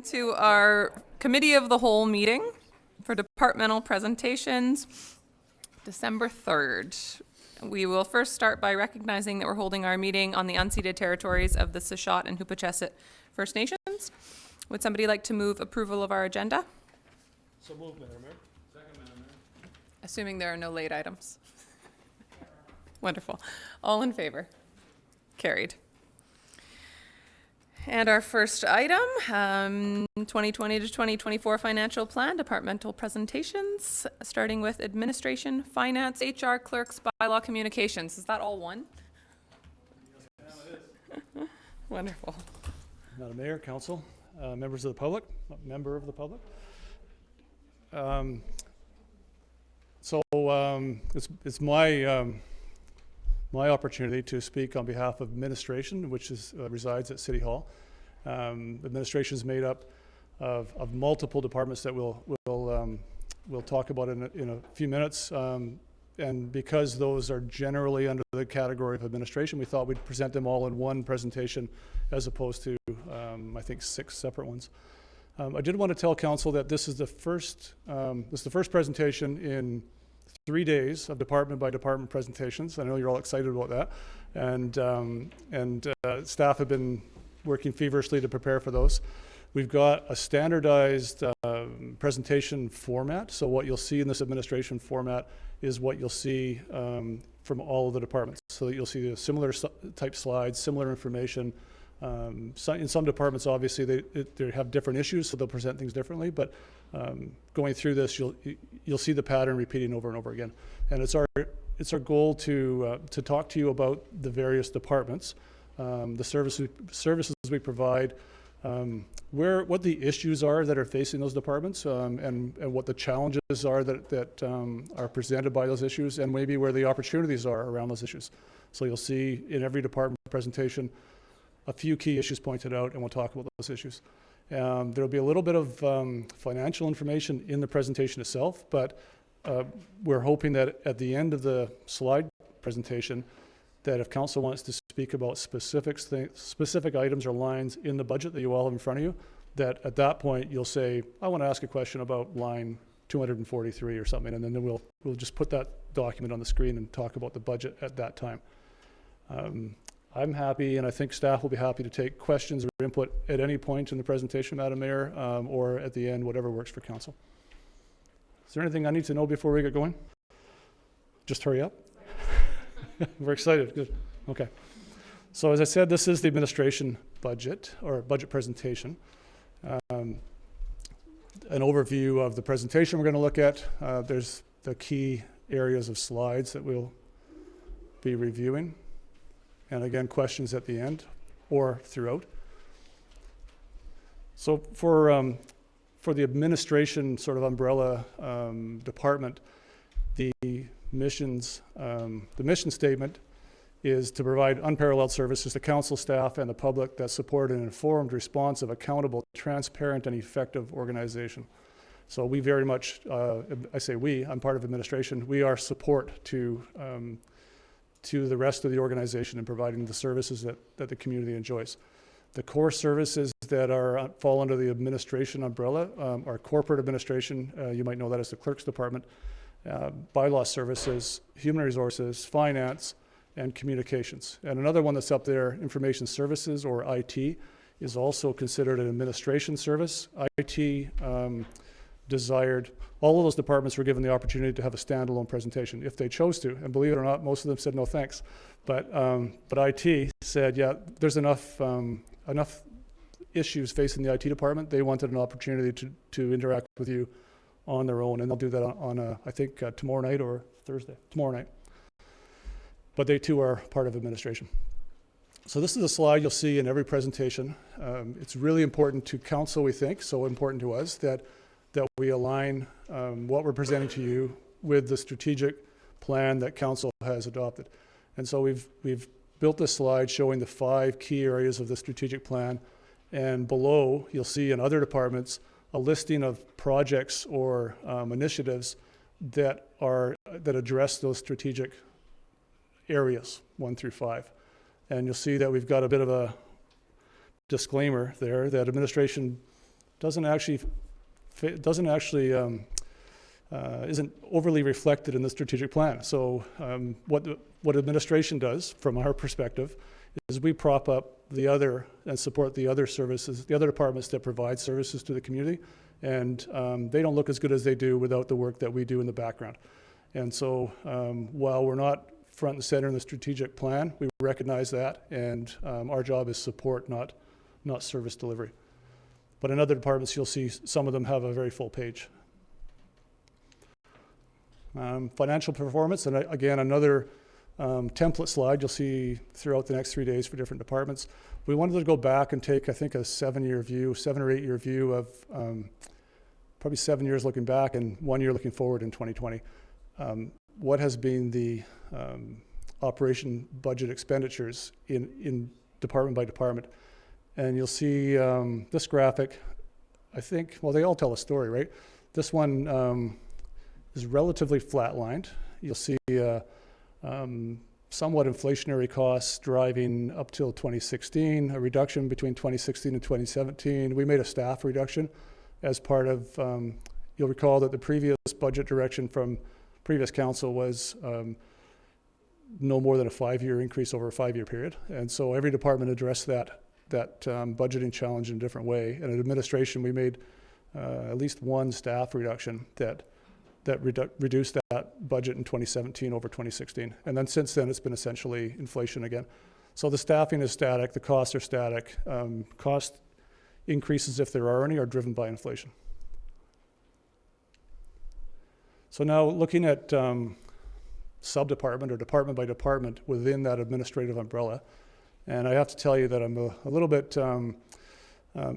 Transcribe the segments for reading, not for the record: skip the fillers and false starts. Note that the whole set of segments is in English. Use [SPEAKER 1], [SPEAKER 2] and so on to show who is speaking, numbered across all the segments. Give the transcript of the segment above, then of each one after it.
[SPEAKER 1] To our Committee of the Whole meeting for departmental presentations, December 3rd. We will first start by recognizing that we're holding our meeting on the unceded territories of the Sishat and Hupachesit First Nations. Would somebody like to move approval of our agenda?
[SPEAKER 2] So moved, Madam Mayor. Second, Madam Mayor.
[SPEAKER 1] Assuming there are no late items. Wonderful. All in favor? Carried. And our first item, 2020 to 2024 financial plan, departmental presentations, starting with administration, finance, HR, clerks, bylaw, communications. Is that all one?
[SPEAKER 2] Yes, it is.
[SPEAKER 1] Wonderful.
[SPEAKER 2] Madam Mayor, Council, members of the public, member of the public. It's my opportunity to speak on behalf of administration, which resides at City Hall. Administration is made up of multiple departments that we'll talk about in a few minutes. And because those are generally under the category of administration, we thought we'd present them all in one presentation as opposed to, I think, 6 separate ones. I did want to tell Council that this is the first presentation in 3 days of department by department presentations. I know you're all excited about that, and staff have been working feverishly to prepare for those. We've got a standardized presentation format, so what you'll see in this administration format is what you'll see from all of the departments. So that you'll see the similar type slides, similar information. In some departments, obviously, they have different issues, so they'll present things differently, but going through this, you'll see the pattern repeating over and over again. And it's our goal to talk to you about the various departments, the services we provide, what the issues are that are facing those departments, and what the challenges are that are presented by those issues, and maybe where the opportunities are around those issues. So you'll see in every department presentation a few key issues pointed out, and we'll talk about those issues. There'll be a little bit of financial information in the presentation itself, but we're hoping that at the end of the slide presentation, that if Council wants to speak about specific items or lines in the budget that you all have in front of you, that at that point you'll say, I want to ask a question about line 243 or something, and then we'll just put that document on the screen and talk about the budget at that time. I'm happy, and I think staff will be happy to take questions or input at any point in the presentation, Madam Mayor, or at the end, whatever works for Council. Is there anything I need to know before we get going? Just hurry up. We're excited. Good. Okay. So as I said, this is the administration budget, or budget presentation. An overview of the presentation we're going to look at. There's the key areas of slides that we'll be reviewing. And again, questions at the end or throughout. So for the administration sort of umbrella department, the mission statement is to provide unparalleled services to council staff and the public that support an informed, responsive, accountable, transparent, and effective organization. So we very much, I say we, I'm part of administration, we are support to the rest of the organization in providing the services that the community enjoys. The core services that fall under the administration umbrella are corporate administration, you might know that as the clerk's department, bylaw services, human resources, finance, and communications. And another one that's up there, information services, or IT, is also considered an administration service. IT desired, all of those departments were given the opportunity to have a standalone presentation if they chose to, and believe it or not, most of them said no thanks. But IT said, yeah, there's enough issues facing the IT department. They wanted an opportunity to interact with you on their own, and they'll do that on I think tomorrow night or Thursday, tomorrow night. But they too are part of administration. So this is a slide you'll see in every presentation. It's really important to Council, we think, so important to us, that we align what we're presenting to you with the strategic plan that Council has adopted. And so we've built this slide showing the 5 key areas of the strategic plan, and below you'll see in other departments a listing of projects or initiatives that address those strategic areas 1 through 5. And you'll see that we've got a bit of a disclaimer there that administration doesn't actually isn't overly reflected in the strategic plan. So what administration does, from our perspective, is we prop up the other and support the other services, the other departments that provide services to the community, and they don't look as good as they do without the work that we do in the background. And so while we're not front and center in the strategic plan, we recognize that, and our job is support, not service delivery. But in other departments, you'll see some of them have a very full page. Financial performance, and again, another template slide you'll see throughout the next 3 days for different departments. We wanted to go back and take, I think, a 7 or 8 year view of probably 7 years looking back and 1 year looking forward in 2020. What has been the operation budget expenditures in department by department? And you'll see this graphic, I think, well, they all tell a story, right? This one is relatively flatlined. You'll see somewhat inflationary costs driving up till 2016, a reduction between 2016 and 2017. We made a staff reduction as part of, you'll recall that the previous budget direction from previous council was no more than a 5-year increase over a 5-year period. And so every department addressed that budgeting challenge in a different way. And in administration, we made at least one staff reduction that reduced that budget in 2017 over 2016. And then since then, it's been essentially inflation again. So the staffing is static, the costs are static. Cost increases, if there are any, are driven by inflation. So now looking at sub-department or department by department within that administrative umbrella, and I have to tell you that I'm a little bit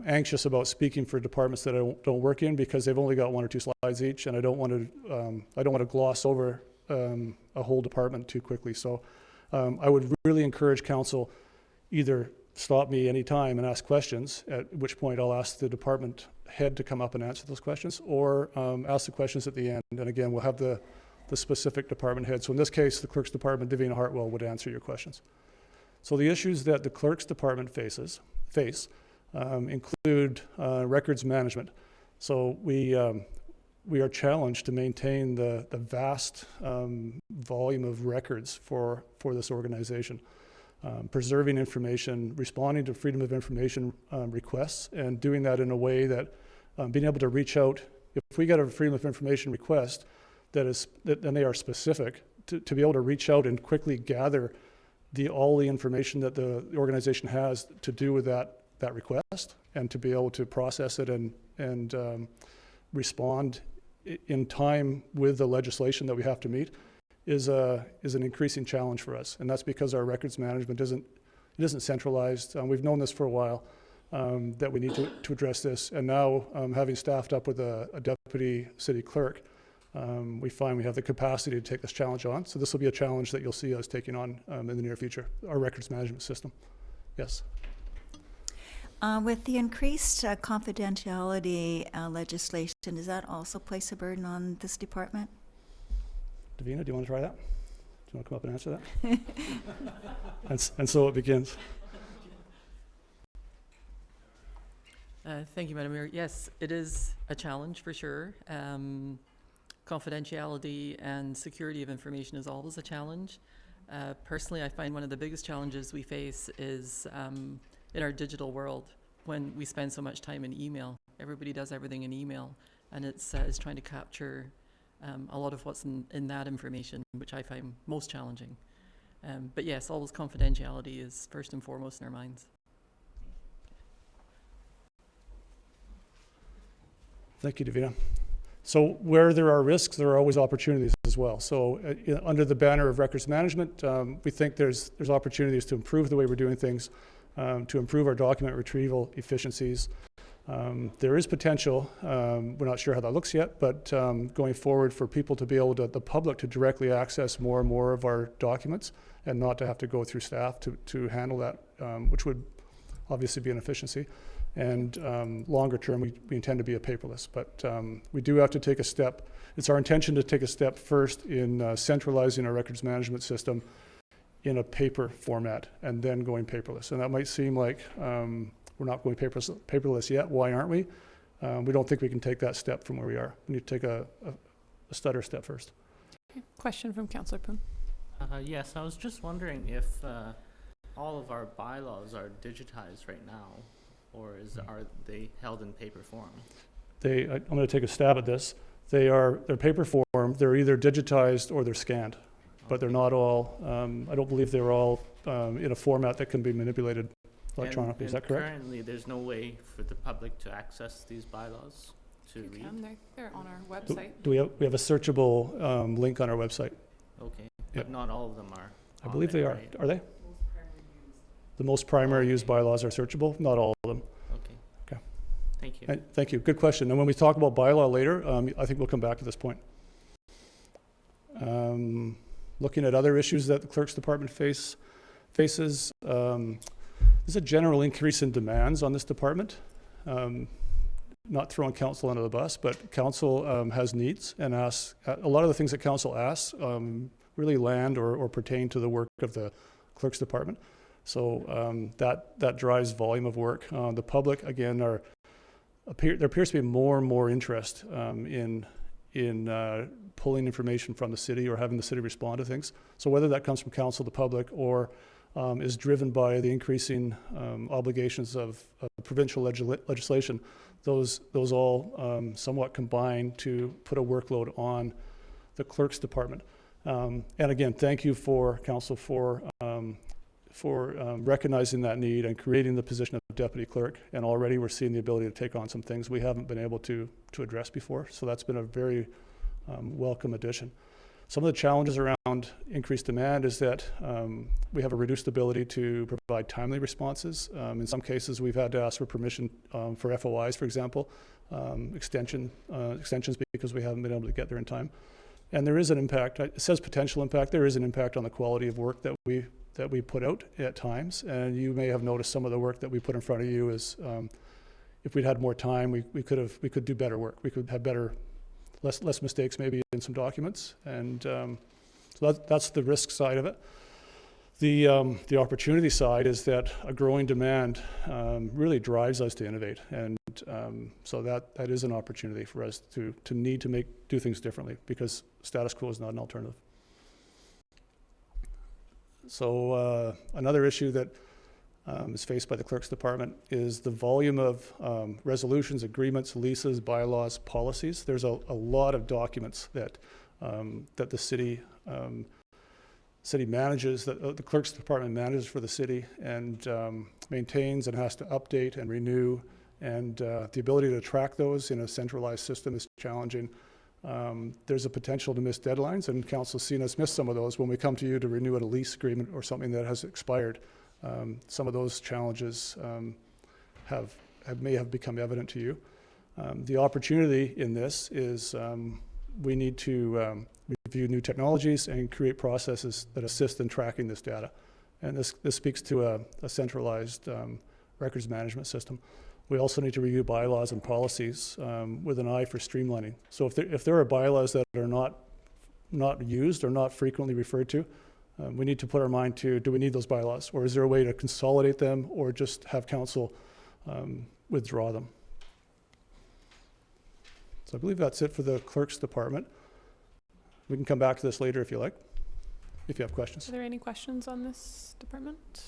[SPEAKER 2] anxious about speaking for departments that I don't work in, because they've only got 1 or 2 slides each, and I don't want to gloss over a whole department too quickly. So I would really encourage council either stop me anytime and ask questions, at which point I'll ask the department head to come up and answer those questions, or ask the questions at the end. And again, we'll have the specific department head. So in this case, the clerk's department, Davina Hartwell, would answer your questions. So the issues that the clerk's department face include records management. So we are challenged to maintain the vast volume of records for this organization. Preserving information, responding to freedom of information requests, and doing that in a way that being able to reach out. If we get a freedom of information request and they are specific, to be able to reach out and quickly gather all the information that the organization has to do with that request, and to be able to process it and respond in time with the legislation that we have to meet is an increasing challenge for us. And that's because our records management isn't centralized. We've known this for a while, that we need to address this. And now, having staffed up with a deputy city clerk, we find we have the capacity to take this challenge on. So this will be a challenge that you'll see us taking on in the near future, our records management system. Yes.
[SPEAKER 3] With the increased confidentiality legislation, does that also place a burden on this department?
[SPEAKER 2] Davina, do you want to try that? Do you want to come up and answer that? and so it begins.
[SPEAKER 4] Thank you, Madam Mayor. Yes, it is a challenge for sure. Confidentiality and security of information is always a challenge. Personally, I find one of the biggest challenges we face is in our digital world, when we spend so much time in email. Everybody does everything in email, and it's trying to capture a lot of what's in that information, which I find most challenging. But yes, always confidentiality is first and foremost in our minds.
[SPEAKER 2] Thank you, Davina. So where there are risks, there are always opportunities as well. So under the banner of records management, we think there's opportunities to improve the way we're doing things, to improve our document retrieval efficiencies. There is potential, we're not sure how that looks yet, but going forward for people to be able to, the public to directly access more and more of our documents and not to have to go through staff to handle that, which would obviously be an efficiency. And longer term, we intend to be a paperless, but we do have to take a step. It's our intention to take a step first in centralizing our records management system in a paper format and then going paperless. And that might seem like we're not going paperless yet. Why aren't we? we don't think we can take that step from where we are. We need to take a stutter step first.
[SPEAKER 1] Okay. Question from Councillor Poon.
[SPEAKER 5] Yes, I was just wondering if all of our bylaws are digitized right now, or are they held in paper form?
[SPEAKER 2] I'm going to take a stab at this. They're paper form. They're either digitized or they're scanned, but they're not all. I don't believe they're all in a format that can be manipulated electronically. Is that correct?
[SPEAKER 5] Currently, there's no way for the public to access these bylaws to read.
[SPEAKER 1] They're on our website.
[SPEAKER 2] We have a searchable link on our website.
[SPEAKER 5] Okay,
[SPEAKER 2] Yep.
[SPEAKER 5] but not all of them are.
[SPEAKER 2] I believe
[SPEAKER 5] there,
[SPEAKER 2] they are.
[SPEAKER 5] right?
[SPEAKER 2] Are they? The most primary used bylaws are searchable. Not all of them.
[SPEAKER 5] Okay.
[SPEAKER 2] Okay.
[SPEAKER 5] Thank you.
[SPEAKER 2] Thank you. Good question. And when we talk about bylaw later, I think we'll come back to this point. Looking at other issues that the clerk's department faces, there's a general increase in demands on this department. Not throwing council under the bus, but council has needs and asks. A lot of the things that council asks really land or pertain to the work of the clerk's department. So that drives volume of work. The public, again, there appears to be more and more interest in pulling information from the city or having the city respond to things. So whether that comes from council, the public, or is driven by the increasing obligations of provincial legislation, those all somewhat combine to put a workload on the clerk's department. And again, thank you for council for recognizing that need and creating the position of deputy clerk. And already we're seeing the ability to take on some things we haven't been able to address before. So that's been a very welcome addition. Some of the challenges around increased demand is that we have a reduced ability to provide timely responses. In some cases, we've had to ask for permission for FOIs, for example, extensions because we haven't been able to get there in time. And there is an impact. It says potential impact. There is an impact on the quality of work that we put out at times. And you may have noticed some of the work that we put in front of you is, if we'd had more time, we could do better work. We could have less mistakes maybe in some documents. And so that's the risk side of it. The opportunity side is that a growing demand really drives us to innovate. And so that is an opportunity for us to need to do things differently, because status quo is not an alternative. So another issue that is faced by the clerk's department is the volume of resolutions, agreements, leases, bylaws, policies. There's a lot of documents that the city manages, that the clerk's department manages for the city and maintains and has to update and renew. And the ability to track those in a centralized system is challenging. There's a potential to miss deadlines, and council's seen us miss some of those when we come to you to renew a lease agreement or something that has expired. Some of those challenges may have become evident to you. The opportunity in this is we need to review new technologies and create processes that assist in tracking this data. And this speaks to a centralized records management system. We also need to review bylaws and policies with an eye for streamlining. So if there are bylaws that are not used or not frequently referred to, we need to put our mind to, do we need those bylaws? Or is there a way to consolidate them or just have council withdraw them? So I believe that's it for the clerk's department. We can come back to this later if you like, if you have questions.
[SPEAKER 1] Are there any questions on this department?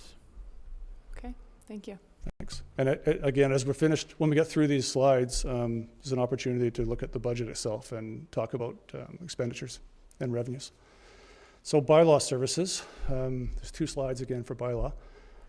[SPEAKER 1] Okay, thank you.
[SPEAKER 2] Thanks. And again, as we're finished, when we get through these slides, there's an opportunity to look at the budget itself and talk about expenditures and revenues. So bylaw services, there's 2 slides again for bylaw.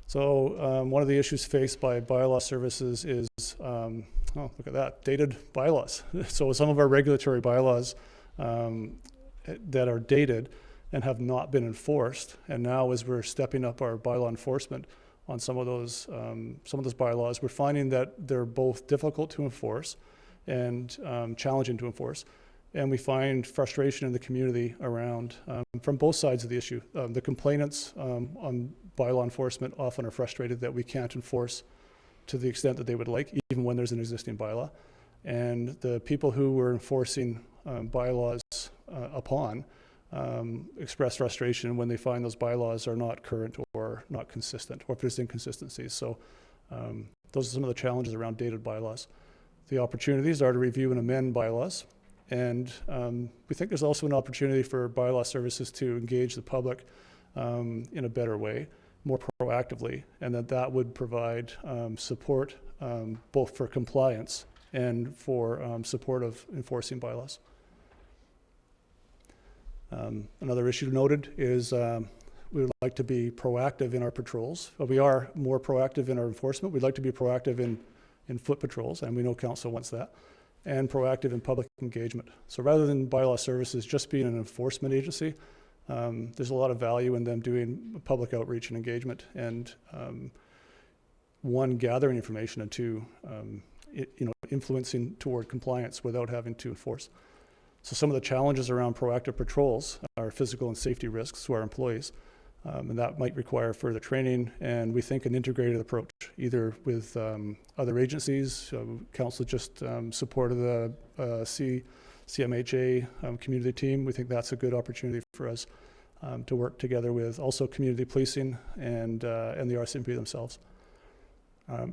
[SPEAKER 2] So one of the issues faced by bylaw services is, oh, look at that, dated bylaws. So some of our regulatory bylaws that are dated and have not been enforced, and now as we're stepping up our bylaw enforcement on some of those bylaws, we're finding that they're both difficult to enforce and challenging to enforce. And we find frustration in the community around, from both sides of the issue. The complainants on bylaw enforcement often are frustrated that we can't enforce to the extent that they would like, even when there's an existing bylaw. And the people who we're enforcing bylaws upon express frustration when they find those bylaws are not current or not consistent, or if there's inconsistencies. So those are some of the challenges around dated bylaws. The opportunities are to review and amend bylaws. And we think there's also an opportunity for bylaw services to engage the public in a better way, more proactively, and that would provide support both for compliance and for support of enforcing bylaws. Another issue noted is we would like to be proactive in our patrols. We are more proactive in our enforcement. We'd like to be proactive in foot patrols, and we know council wants that, and proactive in public engagement. So rather than bylaw services just being an enforcement agency, there's a lot of value in them doing public outreach and engagement, and one, gathering information, and two, influencing toward compliance without having to enforce. So some of the challenges around proactive patrols are physical and safety risks to our employees, and that might require further training, and we think an integrated approach, either with other agencies. Council just supported the CMHA community team. We think that's a good opportunity for us to work together with also community policing and the RCMP themselves.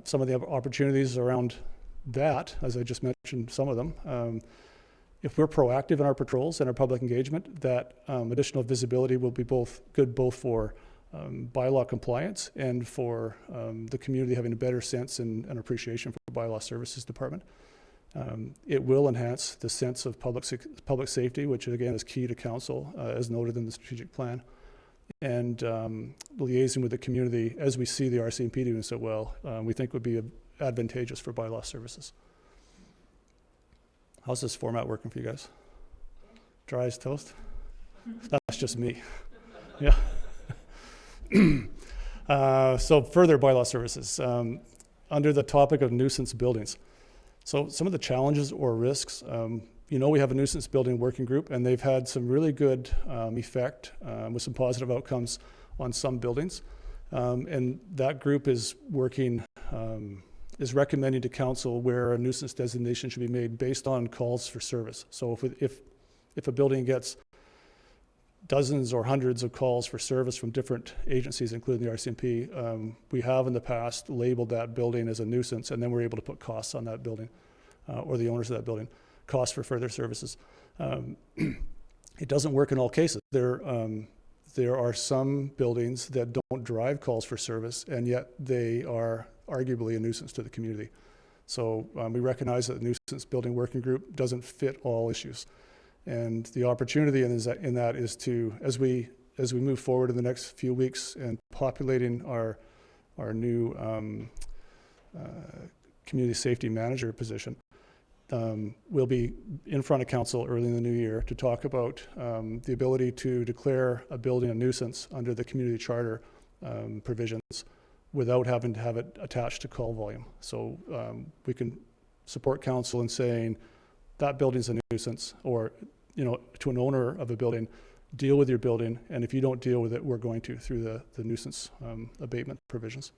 [SPEAKER 2] Some of the opportunities around that, as I just mentioned, some of them, if we're proactive in our patrols and our public engagement, that additional visibility will be good both for bylaw compliance and for the community having a better sense and appreciation for the bylaw services department. It will enhance the sense of public safety, which again is key to council, as noted in the strategic plan. And liaising with the community, as we see the RCMP doing so well, we think would be advantageous for bylaw services. How's this format working for you guys? Dry as toast? That's just me. Yeah. So further bylaw services. Under the topic of nuisance buildings. So some of the challenges or risks, we have a nuisance building working group, and they've had some really good effect with some positive outcomes on some buildings. And that group is working, is recommending to council where a nuisance designation should be made based on calls for service. So if a building gets dozens or hundreds of calls for service from different agencies, including the RCMP, we have in the past labeled that building as a nuisance, and then we're able to put costs on that building or the owners of that building, costs for further services. It doesn't work in all cases. There are some buildings that don't drive calls for service, and yet they are arguably a nuisance to the community. So we recognize that the nuisance building working group doesn't fit all issues. And the opportunity in that is to, as we move forward in the next few weeks and populating our new community safety manager position, we'll be in front of council early in the new year to talk about the ability to declare a building a nuisance under the community charter provisions without having to have it attached to call volume. So we can support council in saying that building's a nuisance, or to an owner of a building, deal with your building, and if you don't deal with it, we're going to through the nuisance abatement provisions.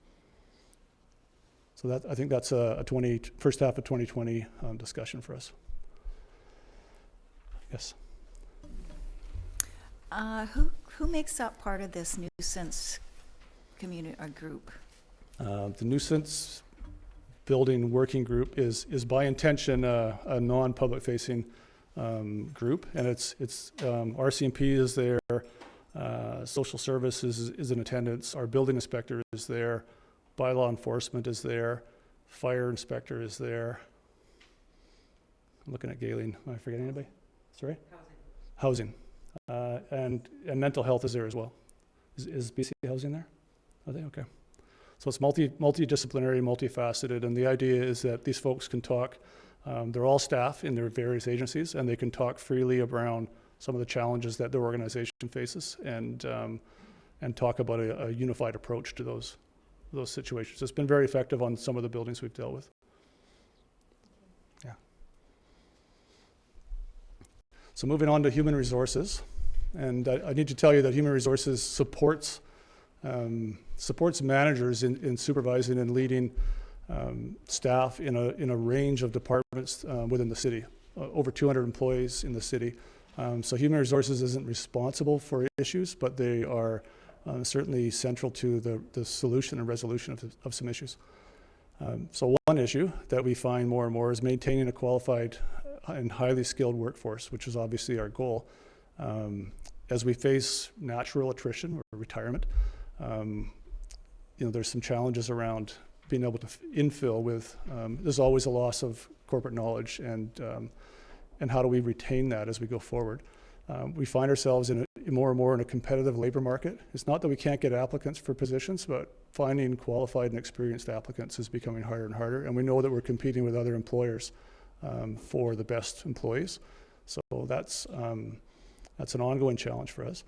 [SPEAKER 2] So I think that's a first half of 2020 discussion for us. Yes.
[SPEAKER 3] Who makes up part of this nuisance community or group?
[SPEAKER 2] The nuisance building working group is by intention a non-public facing group, and it's RCMP is there, social services is in attendance, our building inspector is there, bylaw enforcement is there, fire inspector is there. I'm looking at Galen. Am I forgetting anybody? Sorry? Housing. And mental health is there as well. Is BC Housing there? Are they? Okay. So it's multidisciplinary, multifaceted, and the idea is that these folks can talk. They're all staff in their various agencies, and they can talk freely around some of the challenges that their organization faces, and talk about a unified approach to those situations. It's been very effective on some of the buildings we've dealt with. Yeah. So moving on to human resources, and I need to tell you that human resources supports managers in supervising and leading staff in a range of departments within the city, over 200 employees in the city. So human resources isn't responsible for issues, but they are certainly central to the solution and resolution of some issues. So one issue that we find more and more is maintaining a qualified and highly skilled workforce, which is obviously our goal. As we face natural attrition or retirement, there's some challenges around being able to infill with, there's always a loss of corporate knowledge, and how do we retain that as we go forward. We find ourselves more and more in a competitive labor market. It's not that we can't get applicants for positions, but finding qualified and experienced applicants is becoming harder and harder, and we know that we're competing with other employers for the best employees. So that's an ongoing challenge for us.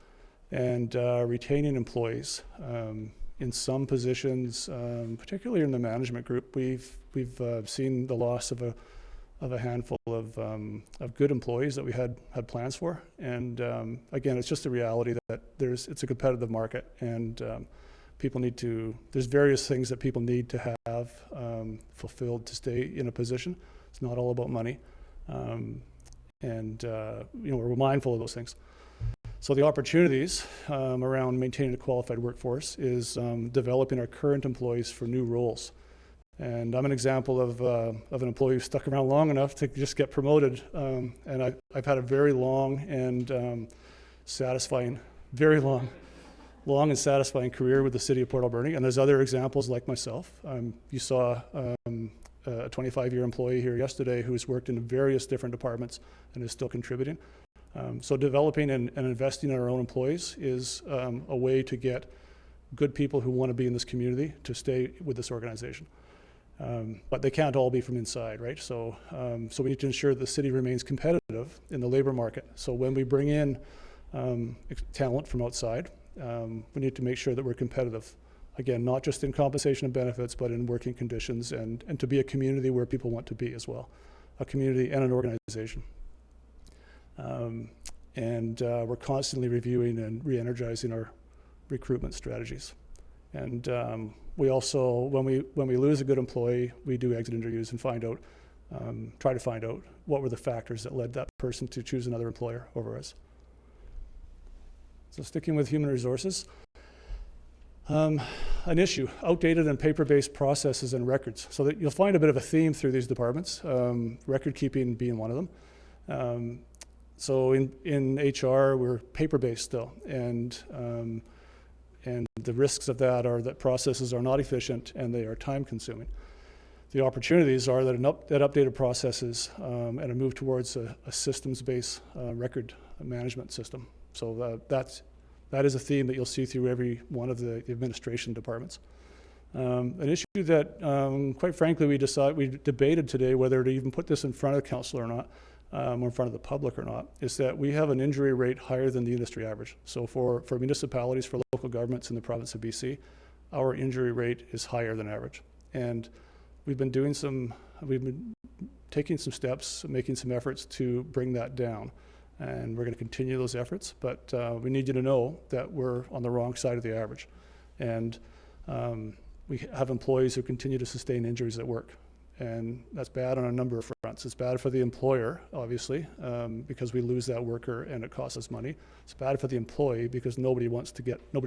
[SPEAKER 2] And retaining employees. In some positions, particularly in the management group, we've seen the loss of a handful of good employees that we had plans for. And again, it's just a reality that it's a competitive market, and there's various things that people need to have fulfilled to stay in a position. It's not all about money. We're mindful of those things. So the opportunities around maintaining a qualified workforce is developing our current employees for new roles. And I'm an example of an employee who stuck around long enough to just get promoted. And I've had a very long and satisfying career with the city of Port Alberni. And there's other examples like myself. You saw a 25-year employee here yesterday who's worked in various different departments and is still contributing. So developing and investing in our own employees is a way to get good people who want to be in this community to stay with this organization. But they can't all be from inside, right? So we need to ensure that the city remains competitive in the labor market. So when we bring in talent from outside, we need to make sure that we're competitive. Again, not just in compensation and benefits, but in working conditions, and to be a community where people want to be as well, a community and an organization. We're constantly reviewing and re-energizing our recruitment strategies. And we also, when we lose a good employee, we do exit interviews and try to find out what were the factors that led that person to choose another employer over us. So sticking with human resources, an issue, outdated and paper-based processes and records. So that you'll find a bit of a theme through these departments, record keeping being one of them. So in HR, we're paper-based still, and the risks of that are that processes are not efficient and they are time-consuming. The opportunities are that updated processes and a move towards a systems-based record management system. So that is a theme that you'll see through every one of the administration departments. An issue that, quite frankly, we debated today whether to even put this in front of the council or not, or in front of the public or not, is that we have an injury rate higher than the industry average. So for municipalities, for local governments in the province of BC, our injury rate is higher than average. And we've been taking some steps, making some efforts to bring that down. And we're going to continue those efforts, but we need you to know that we're on the wrong side of the average. And we have employees who continue to sustain injuries at work. And that's bad on a number of fronts. It's bad for the employer, obviously, because we lose that worker and it costs us money. It's bad for the employee because nobody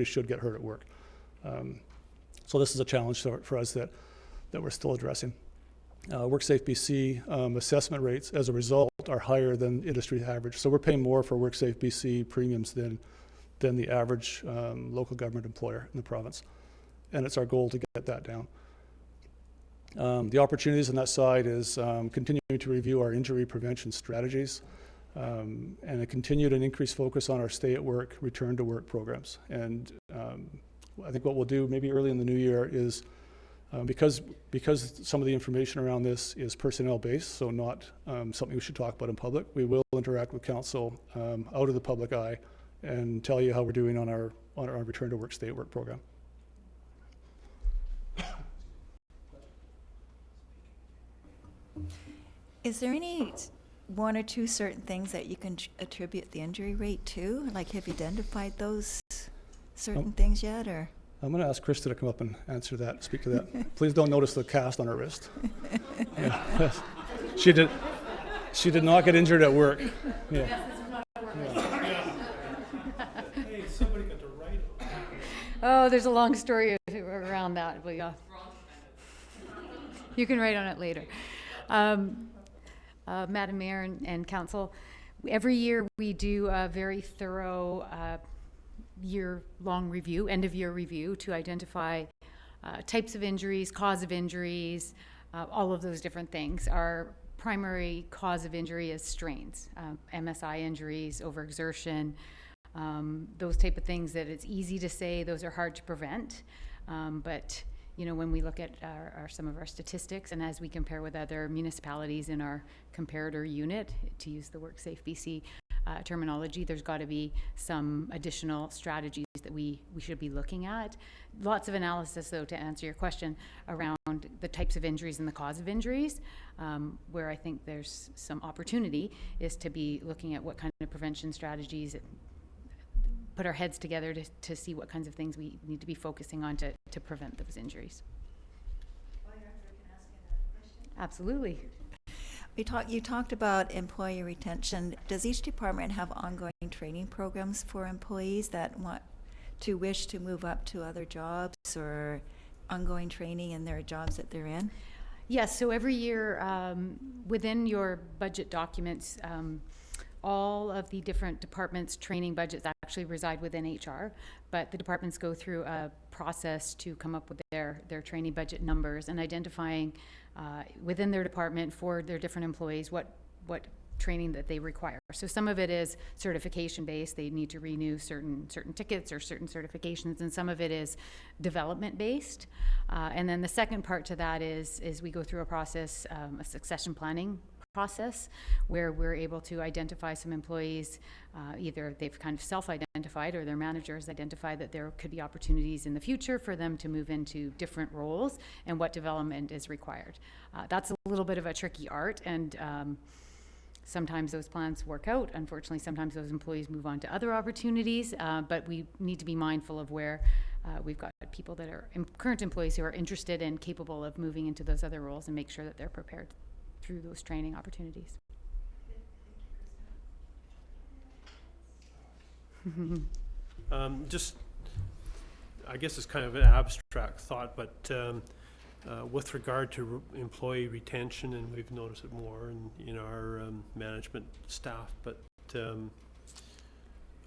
[SPEAKER 2] should get hurt at work. So this is a challenge for us that we're still addressing. WorkSafe BC assessment rates, as a result, are higher than industry average. So we're paying more for WorkSafe BC premiums than the average local government employer in the province. And it's our goal to get that down. The opportunities on that side is continuing to review our injury prevention strategies and a continued and increased focus on our stay at work, return to work programs. And I think what we'll do maybe early in the new year is because some of the information around this is personnel based, so not something we should talk about in public, we will interact with council out of the public eye and tell you how we're doing on our return to work, stay at work program.
[SPEAKER 3] Is there any one or two certain things that you can attribute the injury rate to? Like, have you identified those certain things yet, or?
[SPEAKER 2] I'm going to ask Krista to come up and speak to that. Please don't notice the cast on her wrist. Yeah. She did not get injured at work. Yeah.
[SPEAKER 6] Hey, somebody got to write it.
[SPEAKER 7] Oh, there's a long story around that. But yeah. You can write on it later. Madam Mayor and Council, every year we do a very thorough year-long review, end-of-year review, to identify types of injuries, cause of injuries, all of those different things. Our primary cause of injury is strains, MSI injuries, overexertion, those type of things that it's easy to say, those are hard to prevent. But you know, when we look at some of our statistics, and as we compare with other municipalities in our comparator unit, to use the WorkSafe BC terminology, there's got to be some additional strategies that we should be looking at. Lots of analysis, though, to answer your question around the types of injuries and the cause of injuries. Where I think there's some opportunity is to be looking at what kind of prevention strategies, put our heads together to see what kinds of things we need to be focusing on to prevent those injuries. Absolutely.
[SPEAKER 3] You talked about employee retention. Does each department have ongoing training programs for employees that wish to move up to other jobs, or ongoing training in their jobs that they're in?
[SPEAKER 7] Yes, so every year within your budget documents, all of the different departments' training budgets actually reside within HR, but the departments go through a process to come up with their training budget numbers and identifying within their department for their different employees what training that they require. So some of it is certification based, they need to renew certain tickets or certain certifications, and some of it is development based. And then the second part to that is we go through a process, a succession planning process, where we're able to identify some employees, either they've kind of self-identified or their managers identify that there could be opportunities in the future for them to move into different roles and what development is required. That's a little bit of a tricky art, and sometimes those plans work out. Unfortunately, sometimes those employees move on to other opportunities, but we need to be mindful of where we've got people that are current employees who are interested and capable of moving into those other roles, and make sure that they're prepared through those training opportunities.
[SPEAKER 6] Just, I guess it's kind of an abstract thought, but with regard to employee retention, and we've noticed it more in our management staff, but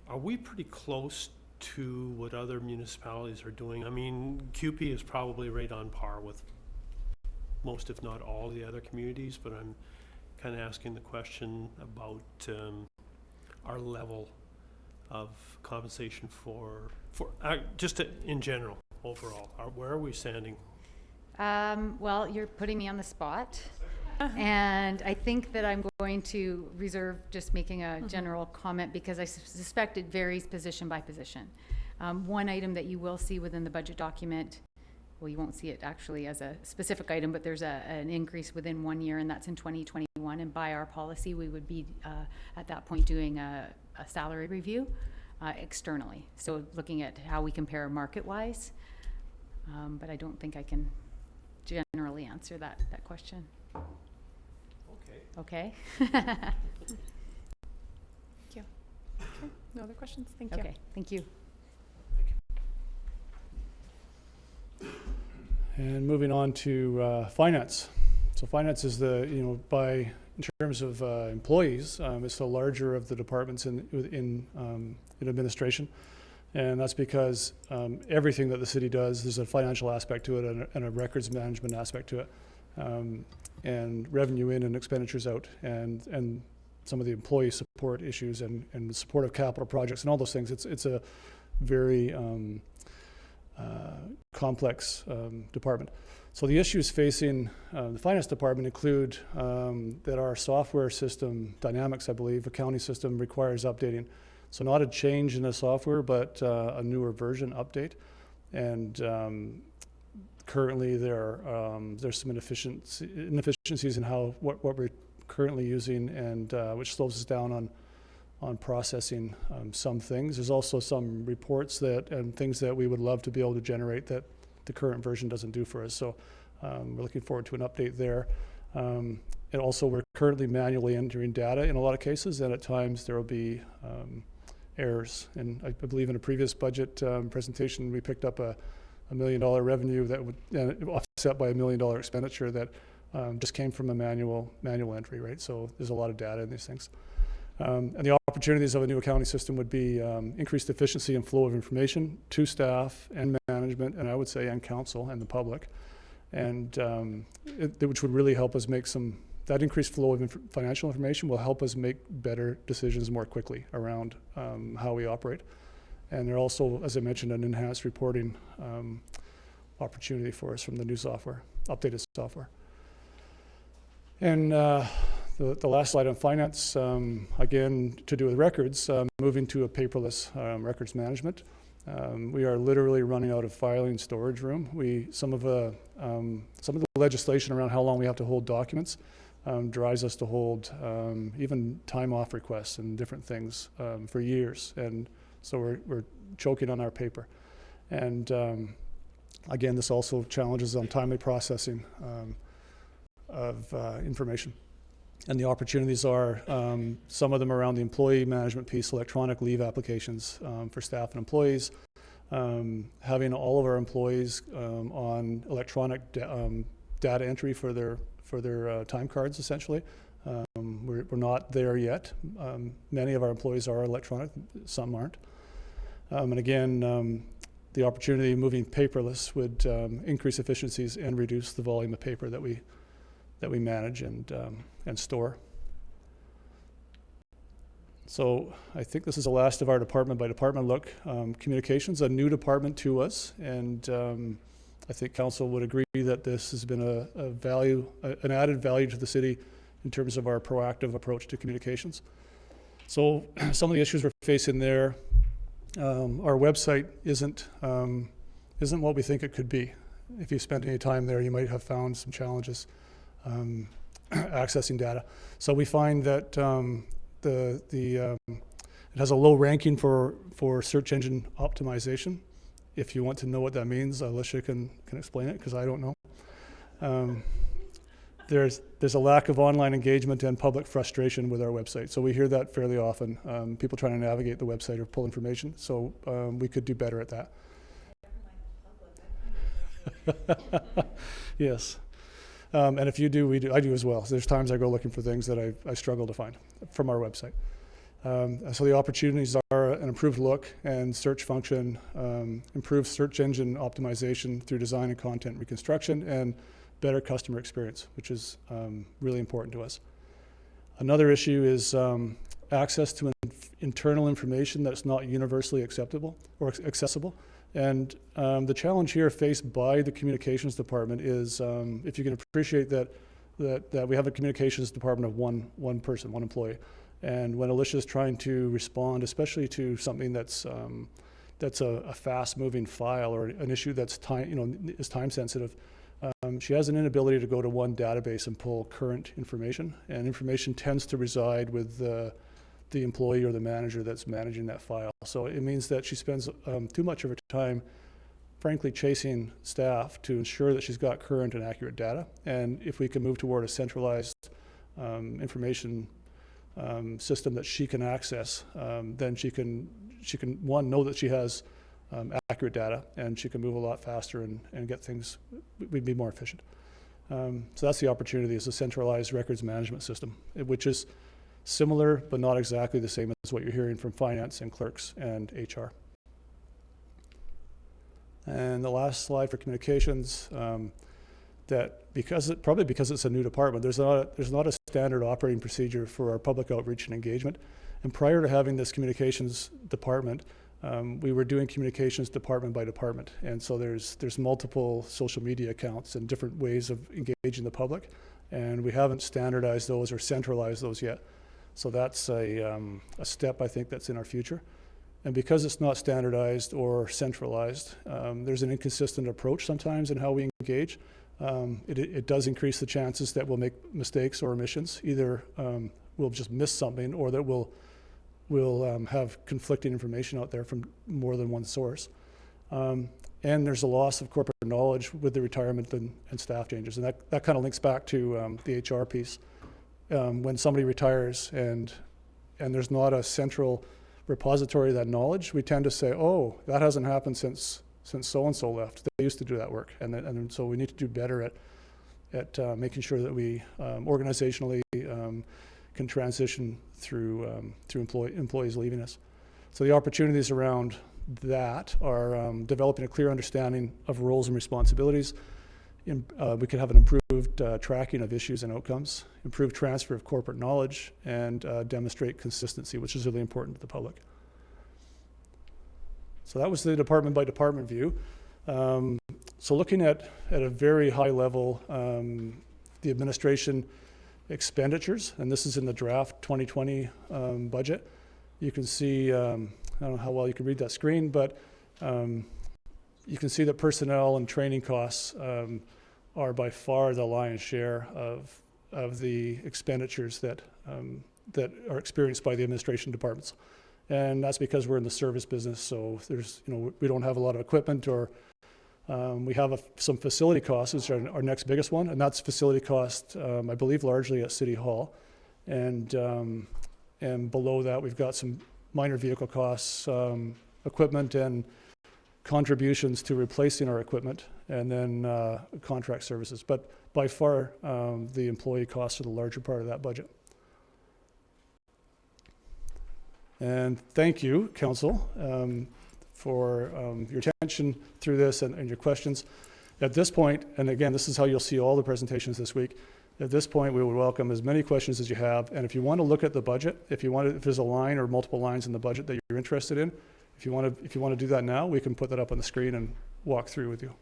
[SPEAKER 6] are we pretty close to what other municipalities are doing? I mean, QP is probably right on par with most, if not all, the other communities, but I'm kind of asking the question about our level of compensation for just in general, overall. Where are we standing?
[SPEAKER 7] Well, you're putting me on the spot, and I think that I'm going to reserve just making a general comment, because I suspect it varies position by position. One item that you will see within the budget document, well, you won't see it actually as a specific item, but there's an increase within 1 year, and that's in 2021. And by our policy, we would be at that point doing a salary review externally. So looking at how we compare market-wise, but I don't think I can generally answer that question. Okay.
[SPEAKER 1] Thank you. Okay. No other questions? Thank you.
[SPEAKER 7] Okay, thank you.
[SPEAKER 2] And moving on to finance. So finance is in terms of employees, it's the larger of the departments in administration. And that's because everything that the city does, there's a financial aspect to it and a records management aspect to it. And revenue in and expenditures out, and some of the employee support issues and the support of capital projects and all those things. It's a very complex department. So the issues facing the finance department include that our software system, Dynamics, I believe, accounting system, requires updating. So not a change in the software, but a newer version update. And currently there's some inefficiencies in what we're currently using, and which slows us down on processing some things. There's also some reports and things that we would love to be able to generate that the current version doesn't do for us. So we're looking forward to an update there. And also, we're currently manually entering data in a lot of cases, and at times there will be errors. And I believe in a previous budget presentation, we picked up a $1 million revenue that would offset by $1 million expenditure that just came from a manual entry, right? So there's a lot of data in these things. And the opportunities of a new accounting system would be increased efficiency and flow of information to staff and management, and I would say and council and the public, and which would really help us make that increased flow of financial information will help us make better decisions more quickly around how we operate. And there also, as I mentioned, an enhanced reporting opportunity for us from the new software, updated software. And the last slide on finance, again, to do with records, moving to a paperless records management. We are literally running out of filing storage room. Some of the legislation around how long we have to hold documents drives us to hold even time off requests and different things for years. And so we're choking on our paper. And again, this also challenges on timely processing of information. And the opportunities are some of them around the employee management piece, electronic leave applications for staff and employees, having all of our employees on electronic data entry for their time cards, essentially. We're not there yet. Many of our employees are electronic, some aren't. And again, the opportunity moving paperless would increase efficiencies and reduce the volume of paper that we manage and store. So I think this is the last of our department by department look. Communications, a new department to us, and I think council would agree that this has been an added value to the city in terms of our proactive approach to communications. So some of the issues we're facing there, our website isn't what we think it could be. If you spent any time there, you might have found some challenges accessing data. So we find that it has a low ranking for search engine optimization. If you want to know what that means, Alicia can explain it, because I don't know. There's a lack of online engagement and public frustration with our website. So we hear that fairly often, people trying to navigate the website or pull information. So we could do better at that. Yes. And if you do, I do as well. So there's times I go looking for things that I struggle to find from our website. So the opportunities are an improved look and search function, improved search engine optimization through design and content reconstruction, and better customer experience, which is really important to us. Another issue is access to internal information that's not universally acceptable or accessible. And the challenge here faced by the communications department is, if you can appreciate that we have a communications department of one person, one employee, and when Alicia's trying to respond, especially to something that's a fast-moving file or an issue that's is time sensitive, she has an inability to go to one database and pull current information, and information tends to reside with the employee or the manager that's managing that file. So it means that she spends too much of her time, frankly, chasing staff to ensure that she's got current and accurate data. And if we can move toward a centralized information system that she can access, then she can one, know that she has accurate data, and she can move a lot faster and get things, we'd be more efficient. So that's the opportunity, is a centralized records management system, which is similar but not exactly the same as what you're hearing from finance and clerks and HR. And the last slide for communications, that probably because it's a new department, there's not a standard operating procedure for our public outreach and engagement. And prior to having this communications department, we were doing communications department by department. And so there's multiple social media accounts and different ways of engaging the public. And we haven't standardized those or centralized those yet. So that's a step, I think, that's in our future. And because it's not standardized or centralized, there's an inconsistent approach sometimes in how we engage. It does increase the chances that we'll make mistakes or omissions. Either we'll just miss something, or that we'll have conflicting information out there from more than one source. And there's a loss of corporate knowledge with the retirement and staff changes. And that kind of links back to the HR piece. When somebody retires and there's not a central repository of that knowledge, we tend to say, oh, that hasn't happened since so-and-so left. They used to do that work. And so we need to do better at making sure that we organizationally can transition through employees leaving us. So the opportunities around that are developing a clear understanding of roles and responsibilities. We could have an improved tracking of issues and outcomes, improved transfer of corporate knowledge, and demonstrate consistency, which is really important to the public. So that was the department by department view. So looking at a very high level, the administration expenditures, and this is in the draft 2020 budget. You can see, I don't know how well you can read that screen, but you can see that personnel and training costs are by far the lion's share of the expenditures that are experienced by the administration departments. And that's because we're in the service business, so there's, we don't have a lot of equipment, or we have some facility costs, which are our next biggest one, and that's facility cost, I believe, largely at City Hall. And below that, we've got some minor vehicle costs, equipment and contributions to replacing our equipment, and then contract services. But by far, the employee costs are the larger part of that budget. And thank you, Council, for your attention through this and your questions. At this point, and again, this is how you'll see all the presentations this week. At this point, we would welcome as many questions as you have. And if you want to look at the budget, if there's a line or multiple lines in the budget that you're interested in, if you want to do that now, we can put that up on the screen and walk through with you.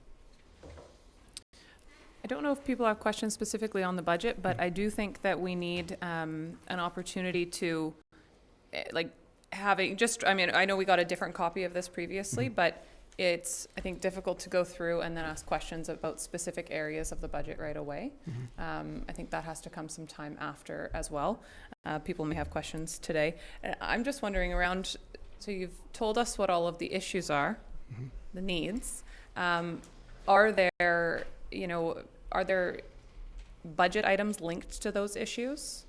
[SPEAKER 1] I don't know if people have questions specifically on the budget, but I do think that we need an opportunity to, I know we got a different copy of this previously, but it's, I think, difficult to go through and then ask questions about specific areas of the budget right away. I think that has to come some time after as well. People may have questions today. I'm just wondering around, so you've told us what all of the issues are, the needs. Are there budget items linked to those issues?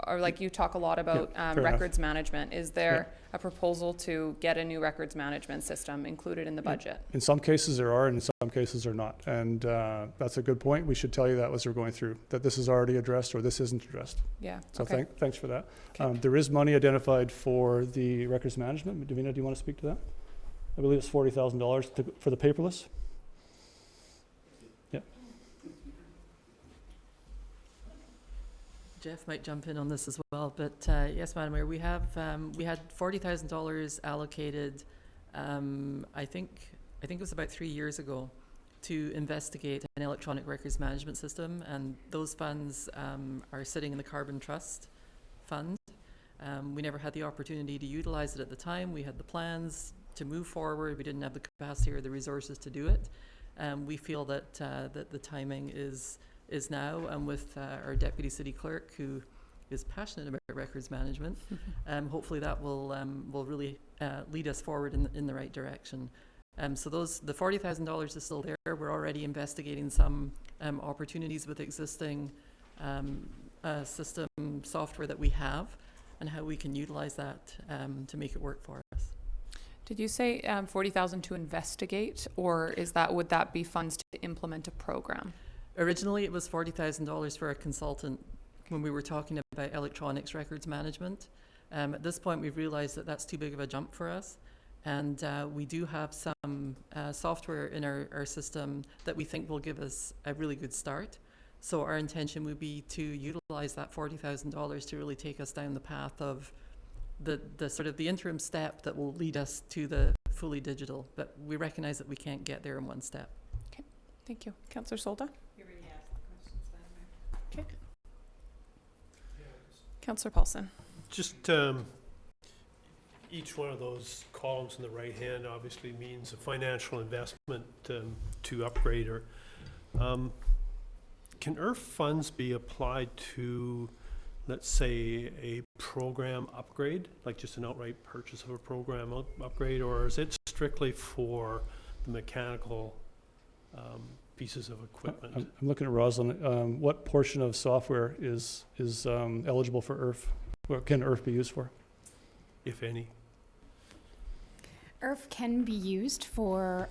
[SPEAKER 1] Like you talk a lot about records management. Is there a proposal to get a new records management system included in the budget? In some cases there are, and in some cases there are not. And that's a good point. We should tell you that as we're going through, that this is already addressed or this isn't addressed. Yeah. So okay. Thanks for that. Okay. There is money identified for the records management. Davina, do you want to speak to that? I believe it's $40,000 for the paperless.
[SPEAKER 4] Jeff might jump in on this as well, but yes, Madam Mayor, we had $40,000 allocated. I think it was about 3 years ago, to investigate an electronic records management system, and those funds are sitting in the Carbon Trust Fund. We never had the opportunity to utilize it at the time. We had the plans to move forward. We didn't have the capacity or the resources to do it. We feel that that the timing is now, and with our deputy city clerk, who is passionate about records management, hopefully that will really lead us forward in the right direction. So the $40,000 is still there. We're already investigating some opportunities with existing system software that we have, and how we can utilize that to make it work for us.
[SPEAKER 1] Did you say 40,000 to investigate, or would that be funds to implement a program?
[SPEAKER 4] Originally, it was $40,000 for a consultant when we were talking about electronics records management. At this point, we've realized that that's too big of a jump for us. And we do have some software in our system that we think will give us a really good start. So our intention would be to utilize that $40,000 to really take us down the path of the sort of the interim step that will lead us to the fully digital. But we recognize that we can't get there in one step.
[SPEAKER 1] Okay, thank you. Councillor Solda? Okay. Councillor Paulson.
[SPEAKER 6] Just each one of those columns in the right hand obviously means a financial investment to upgrade her. Can IRF funds be applied to, let's say, a program upgrade, like just an outright purchase of a program upgrade, or is it strictly for the mechanical pieces of equipment?
[SPEAKER 2] I'm looking at Rosalind. What portion of software is eligible for IRF? What can IRF be used for?
[SPEAKER 6] If any.
[SPEAKER 8] IRF can be used for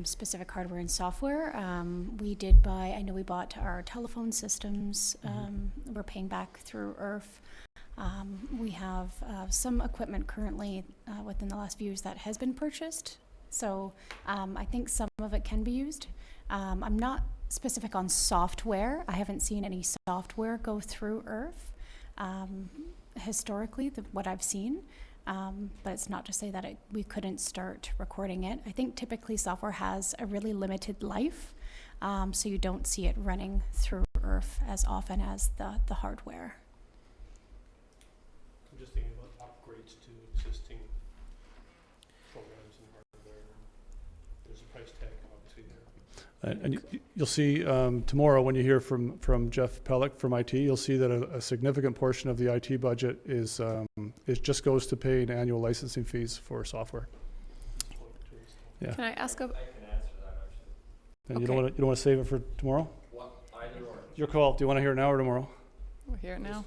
[SPEAKER 8] specific hardware and software. I know we bought our telephone systems. We're paying back through IRF. We have some equipment currently within the last few years that has been purchased. So I think some of it can be used. I'm not specific on software. I haven't seen any software go through IRF historically, what I've seen. But it's not to say that we couldn't start recording it. I think typically software has a really limited life, so you don't see it running through IRF as often as the hardware.
[SPEAKER 6] I'm just thinking about upgrades to existing programs and hardware. There's a price tag obviously there.
[SPEAKER 2] And you'll see tomorrow when you hear from Jeff Pellick from IT, you'll see that a significant portion of the IT budget is it just goes to paying annual licensing fees for software. Yeah.
[SPEAKER 1] Can I ask a,
[SPEAKER 9] I can answer that actually.
[SPEAKER 2] And you
[SPEAKER 1] Okay.
[SPEAKER 2] don't want to save it for tomorrow?
[SPEAKER 9] What, either or.
[SPEAKER 2] Your call. Do you want to hear it now or tomorrow?
[SPEAKER 1] we'll hear it now.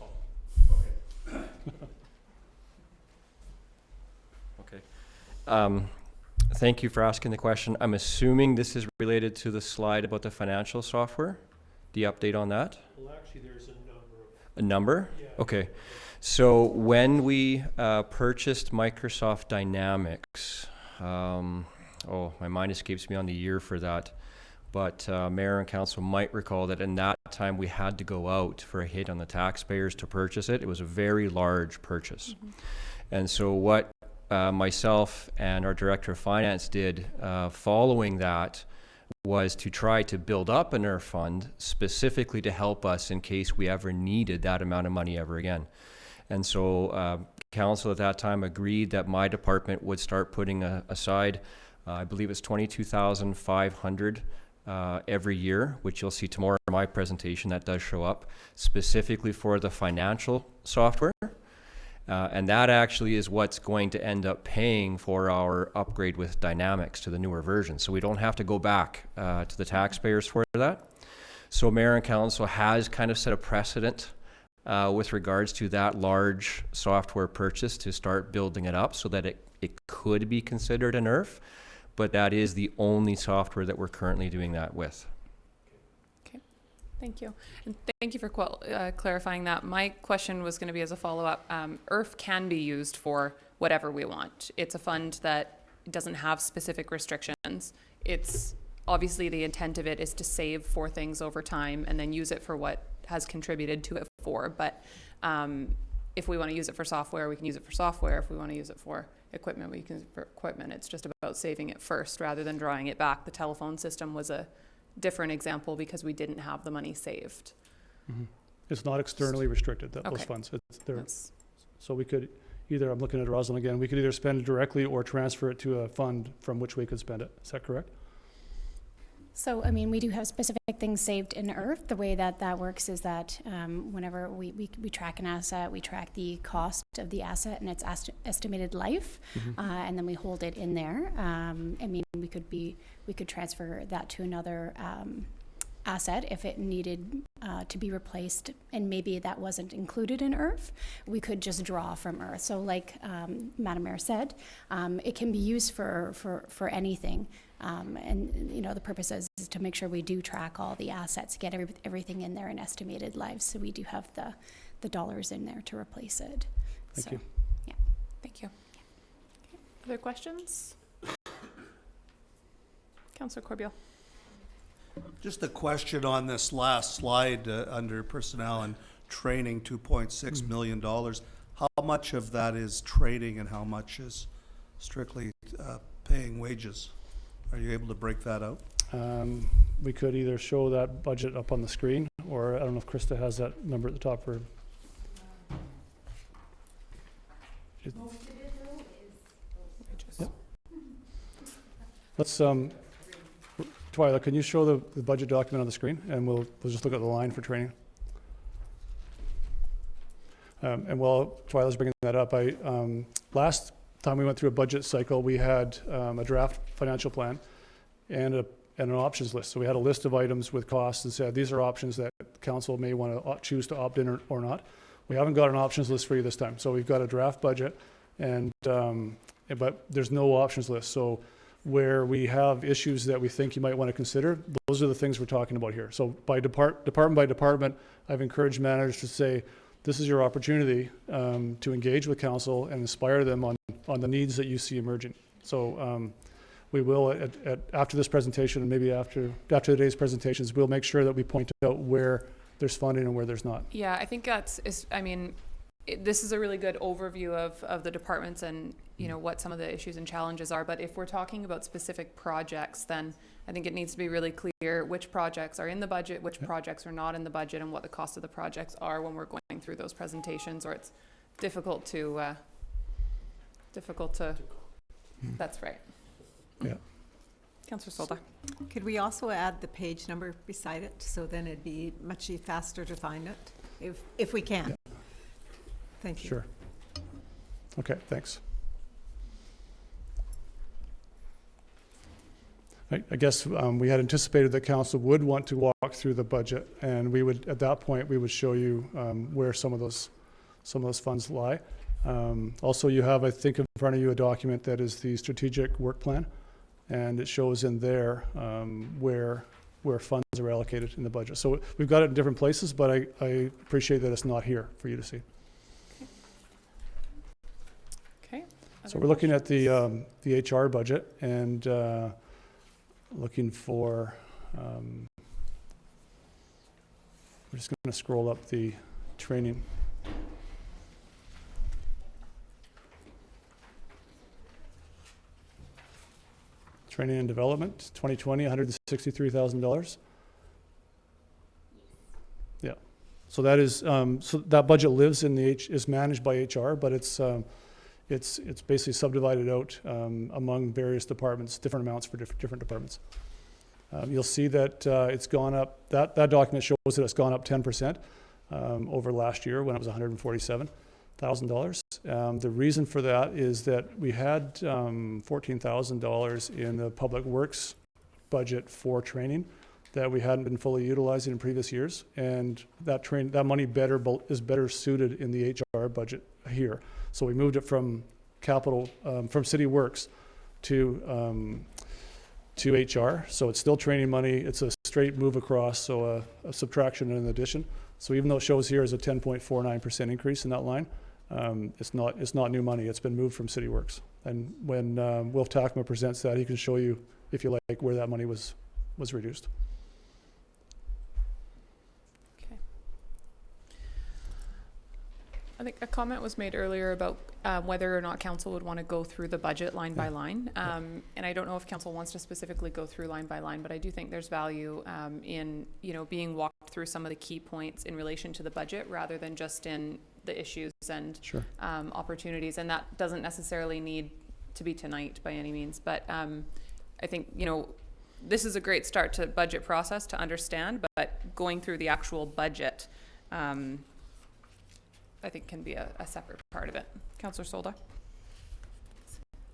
[SPEAKER 9] Okay. Thank you for asking the question. I'm assuming this is related to the slide about the financial software. The update on that?
[SPEAKER 6] Well, actually, there's a number of.
[SPEAKER 9] A number?
[SPEAKER 6] Yeah.
[SPEAKER 9] Okay. So when we purchased Microsoft Dynamics, my mind escapes me on the year for that, but Mayor and Council might recall that in that time we had to go out for a hit on the taxpayers to purchase it. It was a very large purchase. And so what myself and our Director of Finance did following that was to try to build up an IRF fund specifically to help us in case we ever needed that amount of money ever again. And so Council at that time agreed that my department would start putting aside, I believe it's $22,500 every year, which you'll see tomorrow in my presentation. That does show up specifically for the financial software. And that actually is what's going to end up paying for our upgrade with Dynamics to the newer version. So we don't have to go back to the taxpayers for that. So Mayor and Council has kind of set a precedent with regards to that large software purchase to start building it up so that it could be considered an IRF, but that is the only software that we're currently doing that with.
[SPEAKER 1] Thank you. And thank you for clarifying that. My question was going to be as a follow-up. IRF can be used for whatever we want. It's a fund that doesn't have specific restrictions. It's obviously the intent of it is to save for things over time and then use it for what has contributed to it for. But if we want to use it for software, we can use it for software. If we want to use it for equipment, we can use it for equipment. It's just about saving it first rather than drawing it back. The telephone system was a different example because we didn't have the money saved.
[SPEAKER 2] It's not externally restricted, those
[SPEAKER 1] Okay.
[SPEAKER 2] funds. It's there.
[SPEAKER 1] That's-
[SPEAKER 2] So we could either, I'm looking at Rosalind again, we could either spend it directly or transfer it to a fund from which we could spend it. Is that correct?
[SPEAKER 8] So, I mean, we do have specific things saved in IRF. The way that works is that whenever we track an asset, we track the cost of the asset and its estimated life, and then we hold it in there. I mean, we could transfer that to another asset if it needed to be replaced, and maybe that wasn't included in IRF. We could just draw from IRF. So, like Madam Mayor said, it can be used for anything. And you know, the purpose is to make sure we do track all the assets, get everything in there in estimated lives, so we do have the dollars in there to replace it.
[SPEAKER 2] Thank you.
[SPEAKER 8] Yeah.
[SPEAKER 1] Thank you. Okay. Other questions? Councillor Corbeil.
[SPEAKER 10] Just a question on this last slide under personnel and training, $2.6 million. How much of that is training and how much is strictly paying wages? Are you able to break that out?
[SPEAKER 2] We could either show that budget up on the screen, or I don't know if Krista has that number at the top for. Let's, Twyla, can you show the budget document on the screen, and we'll just look at the line for training. And while Twyla's bringing that up, last time we went through a budget cycle, we had a draft financial plan and an options list. So we had a list of items with costs and said, these are options that council may want to choose to opt in or not. We haven't got an options list for you this time. So we've got a draft budget, and but there's no options list. So where we have issues that we think you might want to consider, those are the things we're talking about here. So by department by department, I've encouraged managers to say, this is your opportunity to engage with council and inspire them on the needs that you see emerging. So we will, after this presentation and maybe after today's presentations, we'll make sure that we point out where there's funding and where there's not.
[SPEAKER 1] Yeah, I think this is a really good overview of the departments and, you know, what some of the issues and challenges are. But if we're talking about specific projects, then I think it needs to be really clear which projects are in the budget, which projects are not in the budget, and what the cost of the projects are when we're going through those presentations, or it's difficult to, that's right.
[SPEAKER 2] Yeah.
[SPEAKER 1] Councillor Solda.
[SPEAKER 11] Could we also add the page number beside it, so then it'd be much faster to find it, if we can?
[SPEAKER 2] Yeah.
[SPEAKER 11] Thank you.
[SPEAKER 2] Sure. Okay, thanks. I guess we had anticipated that council would want to walk through the budget, and we would, at that point, we would show you where some of those funds lie. Also, you have, I think, in front of you a document that is the strategic work plan, and it shows in there where funds are allocated in the budget. So we've got it in different places, but I appreciate that it's not here for you to see.
[SPEAKER 1] Okay.
[SPEAKER 2] So we're looking at the HR budget and looking for, we're just going to scroll up the training. Training and development, 2020, $163,000. Yeah. So that is, so that budget lives in is managed by HR, but it's basically subdivided out among various departments, different amounts for different departments. You'll see that it's gone up, that document shows that it's gone up 10% over last year when it was $147,000. The reason for that is that we had $14,000 in the public works budget for training that we hadn't been fully utilizing in previous years, and that money is better suited in the HR budget here. So we moved it from capital, from City Works to HR. So it's still training money. It's a straight move across, so a subtraction and an addition. So even though it shows here as a 10.49% increase in that line, it's not new money. It's been moved from City Works. And when Wilf Takma presents that, he can show you, if you like, where that money was reduced.
[SPEAKER 1] I think a comment was made earlier about whether or not council would want to go through the budget line by line. And I don't know if council wants to specifically go through line by line, but I do think there's value in, you know, being walked through some of the key points in relation to the budget rather than just in the issues and opportunities. And that doesn't necessarily need to be tonight by any means. But I think, you know, this is a great start to budget process to understand, but going through the actual budget, I think can be a separate part of it. Councillor Solda.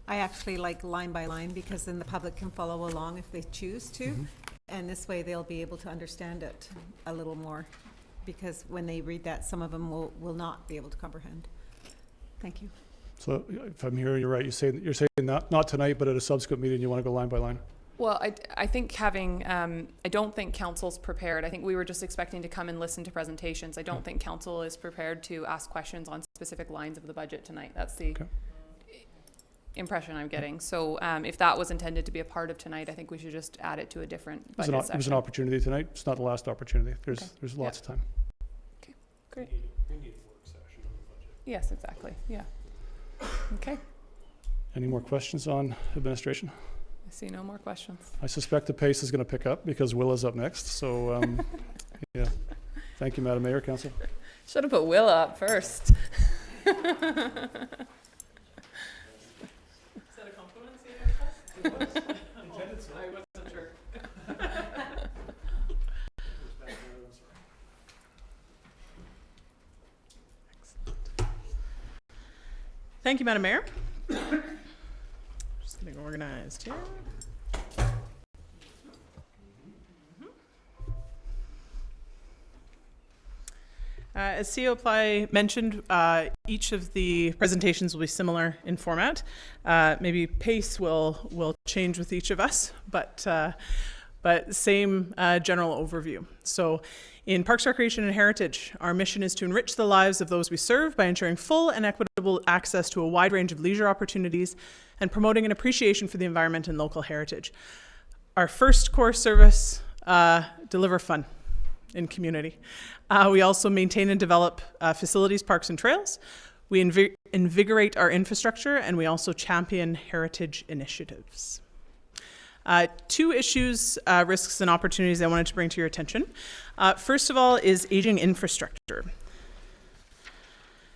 [SPEAKER 11] I actually like line by line because then the public can follow along if they choose to. And this way they'll be able to understand it a little more, because when they read that, some of them will not be able to comprehend. Thank you.
[SPEAKER 2] So if I'm hearing you right, you're saying not tonight, but at a subsequent meeting, you want to go line by line?
[SPEAKER 1] Well, I think having, I don't think council's prepared. I think we were just expecting to come and listen to presentations. I don't think council is prepared to ask questions on specific lines of the budget tonight. That's the impression I'm getting. So if that was intended to be a part of tonight, I think we should just add it to a different budget session.
[SPEAKER 2] It was an opportunity tonight. It's not the last opportunity. There's lots of time.
[SPEAKER 1] Okay, great.
[SPEAKER 6] We need a work session on the budget.
[SPEAKER 1] Yes, exactly. Yeah. Okay.
[SPEAKER 2] Any more questions on administration?
[SPEAKER 1] I see no more questions.
[SPEAKER 2] I suspect the pace is going to pick up because Will is up next. So, yeah. Thank you, Madam Mayor, Council.
[SPEAKER 1] Should have put Will up first. Is that a compliment? I wasn't sure.
[SPEAKER 12] Thank you, Madam Mayor. Just getting organized here. As CEO Apply mentioned, each of the presentations will be similar in format. Maybe pace will change with each of us, but same general overview. So in Parks, Recreation, and Heritage, our mission is to enrich the lives of those we serve by ensuring full and equitable access to a wide range of leisure opportunities and promoting an appreciation for the environment and local heritage. Our first core service, deliver fun in community. We also maintain and develop facilities, parks, and trails. We invigorate our infrastructure, and we also champion heritage initiatives. Two issues, risks, and opportunities I wanted to bring to your attention. First of all is aging infrastructure.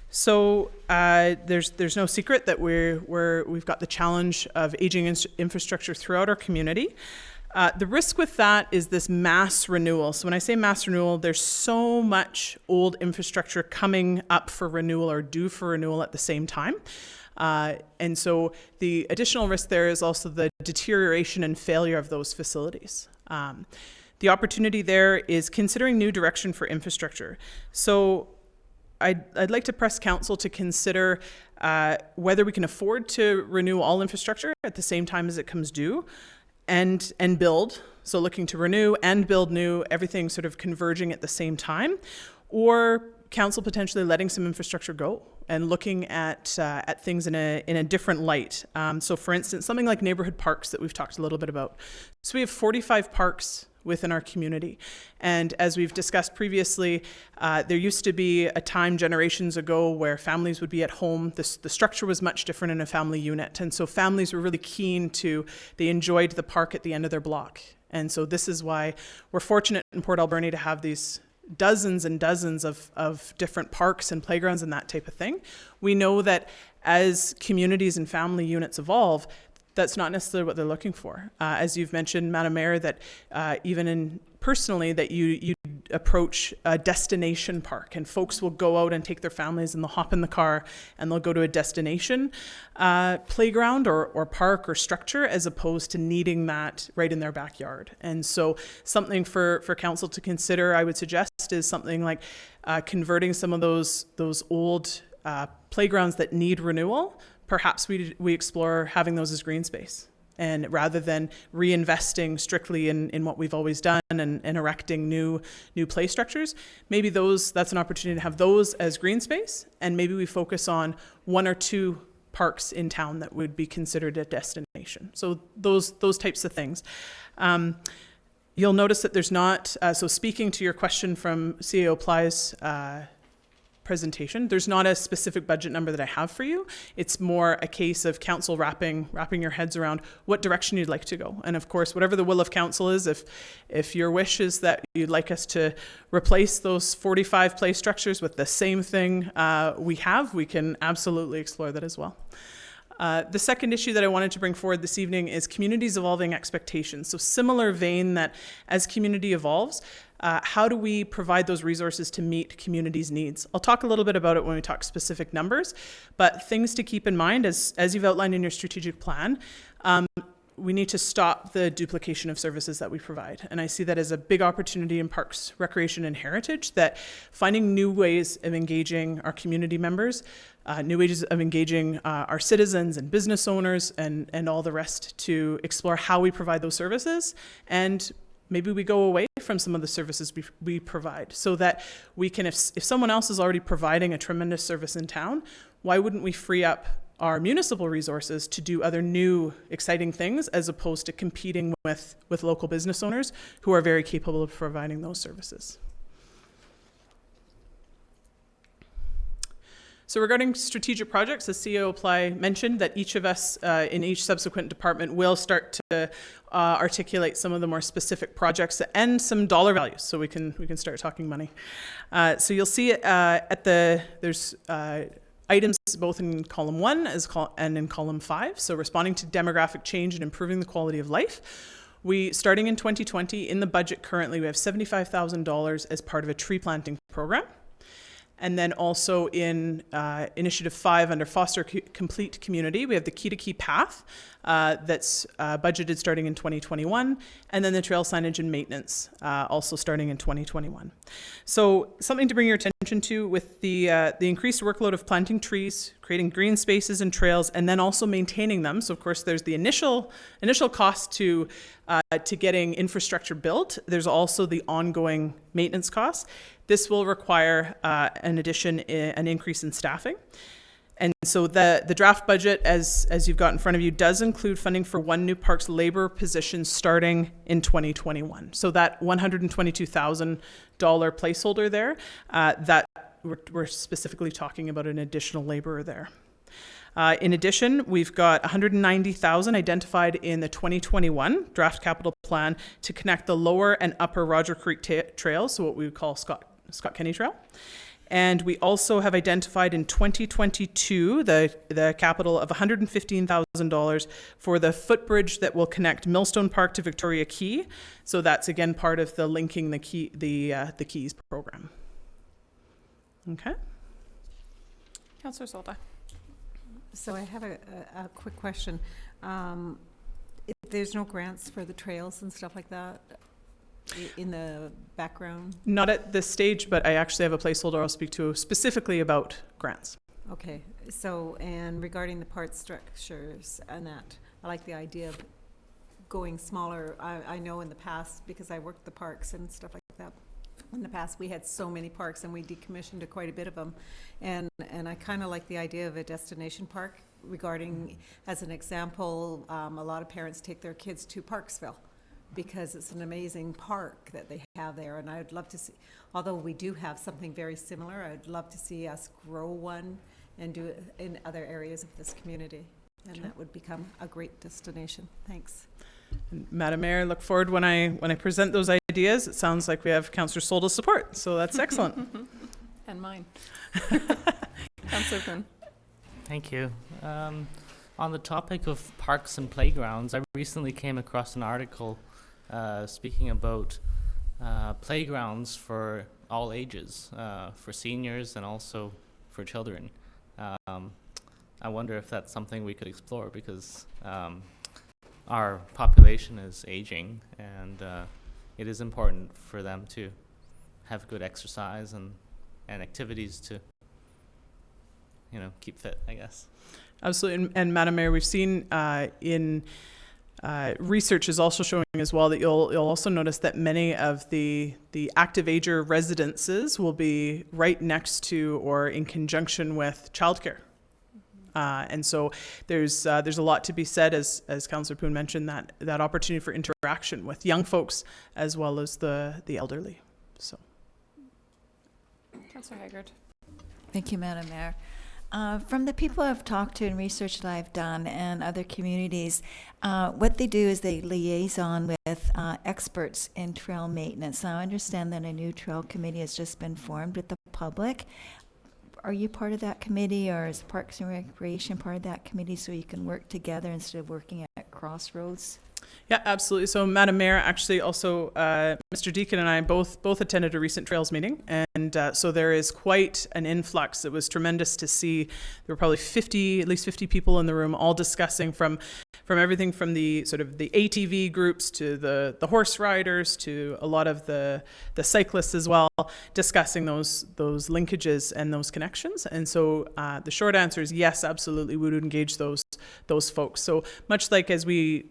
[SPEAKER 12] So there's no secret that we've got the challenge of aging infrastructure throughout our community. The risk with that is this mass renewal. So when I say mass renewal, there's so much old infrastructure coming up for renewal or due for renewal at the same time. And so the additional risk there is also the deterioration and failure of those facilities. The opportunity there is considering new direction for infrastructure. So I'd like to press council to consider whether we can afford to renew all infrastructure at the same time as it comes due and build. So looking to renew and build new, everything sort of converging at the same time, or council potentially letting some infrastructure go and looking at things in a different light. So for instance, something like neighborhood parks that we've talked a little bit about. So we have 45 parks within our community. And as we've discussed previously, there used to be a time generations ago where families would be at home. The structure was much different in a family unit. And so families were really keen they enjoyed the park at the end of their block. And so this is why we're fortunate in Port Alberni to have these dozens and dozens of different parks and playgrounds and that type of thing. We know that as communities and family units evolve, that's not necessarily what they're looking for. As you've mentioned, Madam Mayor, that even personally that you approach a destination park and folks will go out and take their families and they'll hop in the car and they'll go to a destination playground or park or structure as opposed to needing that right in their backyard. And so something for council to consider, I would suggest, is something like converting some of those old playgrounds that need renewal. Perhaps we explore having those as green space, and rather than reinvesting strictly in what we've always done and erecting new play structures, maybe that's an opportunity to have those as green space, and maybe we focus on one or two parks in town that would be considered a destination. So those types of things. You'll notice that there's not, so speaking to your question from CEO Apply's presentation, there's not a specific budget number that I have for you. It's more a case of council wrapping your heads around what direction you'd like to go. And of course, whatever the will of council is, if your wish is that you'd like us to replace those 45 play structures with the same thing we can absolutely explore that as well. The second issue that I wanted to bring forward this evening is communities' evolving expectations. So similar vein that as community evolves, how do we provide those resources to meet communities' needs? I'll talk a little bit about it when we talk specific numbers, but things to keep in mind as you've outlined in your strategic plan, we need to stop the duplication of services that we provide. And I see that as a big opportunity in Parks, Recreation, and Heritage, that finding new ways of engaging our community members, new ways of engaging our citizens and business owners and all the rest to explore how we provide those services. And maybe we go away from some of the services we provide so that we can, if someone else is already providing a tremendous service in town, why wouldn't we free up our municipal resources to do other new exciting things as opposed to competing with local business owners who are very capable of providing those services. So regarding strategic projects, as CEO Apply mentioned, that each of us in each subsequent department will start to articulate some of the more specific projects and some dollar values, so we can start talking money. So you'll see there's items both in column 1 and in column 5. So responding to demographic change and improving the quality of life. Starting in 2020, in the budget currently, we have $75,000 as part of a tree planting program. And then also in Initiative 5 under Foster Complete Community, we have the Key to Key Path. that's budgeted starting in 2021, and then the trail signage and maintenance also starting in 2021. So something to bring your attention to with the increased workload of planting trees, creating green spaces and trails, and then also maintaining them. So of course there's the initial cost to getting infrastructure built. There's also the ongoing maintenance costs. This will require an increase in staffing. And so the draft budget, as you've got in front of you, does include funding for one new parks labor position starting in 2021. So that $122,000 placeholder there, that we're specifically talking about an additional laborer there. In addition, we've got $190,000 identified in the 2021 draft capital plan to connect the lower and upper Roger Creek trails, so what we would call Scott Kenny Trail. And we also have identified in 2022 the capital of $115,000 for the footbridge that will connect Millstone Park to Victoria Quay. So that's again part of the linking the Keys program. Okay.
[SPEAKER 1] Councillor Solda.
[SPEAKER 11] So I have a quick question. If there's no grants for the trails and stuff like that in the background?
[SPEAKER 12] Not at this stage, but I actually have a placeholder I'll speak to specifically about grants.
[SPEAKER 11] Okay, so, and regarding the part structures and that, I like the idea of going smaller. I know in the past, because I worked the parks and stuff like that, in the past we had so many parks and we decommissioned quite a bit of them. And I kind of like the idea of a destination park regarding, as an example, a lot of parents take their kids to Parksville because it's an amazing park that they have there. And I'd love to see, although we do have something very similar, I'd love to see us grow one and do it in other areas of this community. And that would become a great destination. Thanks.
[SPEAKER 12] And Madam Mayor, look forward when I present those ideas. It sounds like we have Councillor Solda's support, so that's excellent.
[SPEAKER 1] And mine. Councillor Poon.
[SPEAKER 5] Thank you. On the topic of parks and playgrounds, I recently came across an article speaking about playgrounds for all ages, for seniors and also for children. I wonder if that's something we could explore because our population is aging and it is important for them to have good exercise and activities to, keep fit, I guess.
[SPEAKER 12] Absolutely. And Madam Mayor, we've seen in research is also showing as well that you'll also notice that many of the active ager residences will be right next to or in conjunction with childcare. And so there's a lot to be said, as Councillor Poon mentioned, that opportunity for interaction with young folks as well as the elderly. So,
[SPEAKER 1] Councillor Haggard.
[SPEAKER 3] Thank you, Madam Mayor. From the people I've talked to and research that I've done and other communities, what they do is they liaison with experts in trail maintenance. Now, I understand that a new trail committee has just been formed with the public. Are you part of that committee, or is Parks and Recreation part of that committee so you can work together instead of working at crossroads?
[SPEAKER 12] Yeah, absolutely. So, Madam Mayor, actually also Mr. Deacon and I both attended a recent trails meeting, and so there is quite an influx. It was tremendous to see. There were probably at least 50 people in the room, all discussing from everything from the sort of the ATV groups to the horse riders to a lot of the cyclists as well, discussing those linkages and those connections. And so the short answer is yes, absolutely, we would engage those folks. So much like as we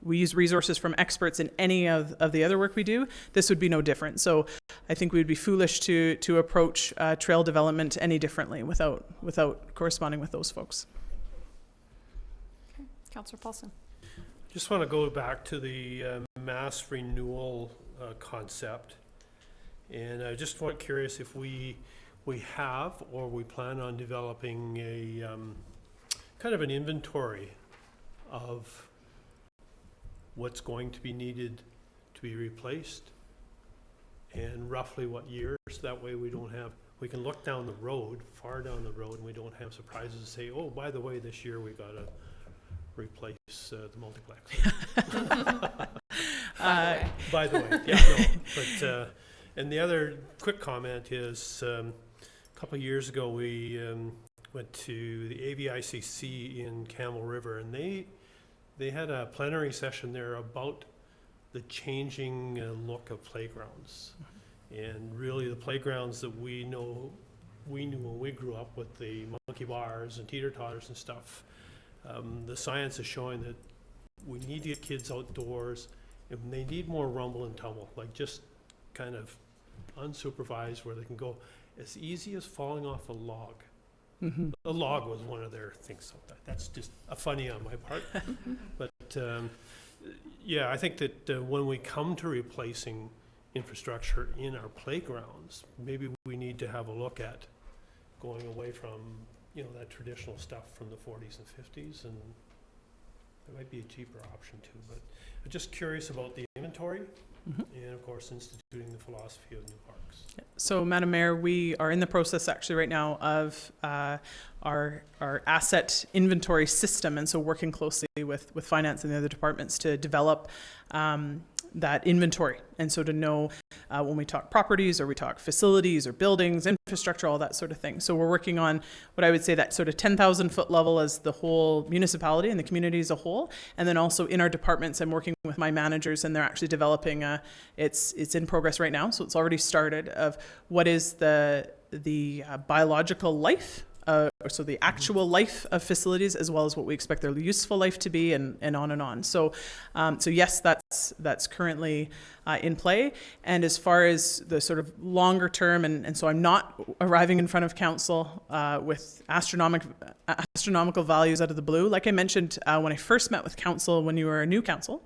[SPEAKER 12] use resources from experts in any of the other work we do, this would be no different. So I think we would be foolish to approach trail development any differently without corresponding with those folks.
[SPEAKER 1] Councillor Paulson.
[SPEAKER 6] Just want to go back to the mass renewal concept. And I just want curious if we have or we plan on developing a kind of an inventory of what's going to be needed to be replaced and roughly what years. That way we can look down the road, far down the road, and we don't have surprises to say, oh, by the way, this year we got to replace the multiplex. By the way, yeah, no. But and the other quick comment is a couple of years ago we went to the AVICC in Camel River, and they had a plenary session there about the changing look of playgrounds. And really the playgrounds that we knew when we grew up with the monkey bars and teeter-totters and stuff, the science is showing that we need to get kids outdoors, and they need more rumble and tumble, like just kind of unsupervised where they can go as easy as falling off a log.
[SPEAKER 12] Mm-hmm.
[SPEAKER 6] A log was one of their things. So that's just a funny on my part. But yeah, I think that when we come to replacing infrastructure in our playgrounds, maybe we need to have a look at going away from, you know, that traditional stuff from the 40s and 50s, and it might be a cheaper option too. But I'm just curious about the inventory, and of course instituting the philosophy of new parks.
[SPEAKER 12] So, Madam Mayor, we are in the process actually right now of our asset inventory system, and so working closely with finance and the other departments to develop that inventory. And so to know when we talk properties or we talk facilities or buildings, infrastructure, all that sort of thing. So we're working on what I would say that sort of 10,000 foot level as the whole municipality and the community as a whole. And then also in our departments, I'm working with my managers, and they're actually developing it's in progress right now. So it's already started of what is the biological life, so the actual life of facilities, as well as what we expect their useful life to be, and on and on. So yes, that's currently in play. And as far as the sort of longer term, and so I'm not arriving in front of council with astronomical values out of the blue. Like I mentioned when I first met with council, when you were a new council,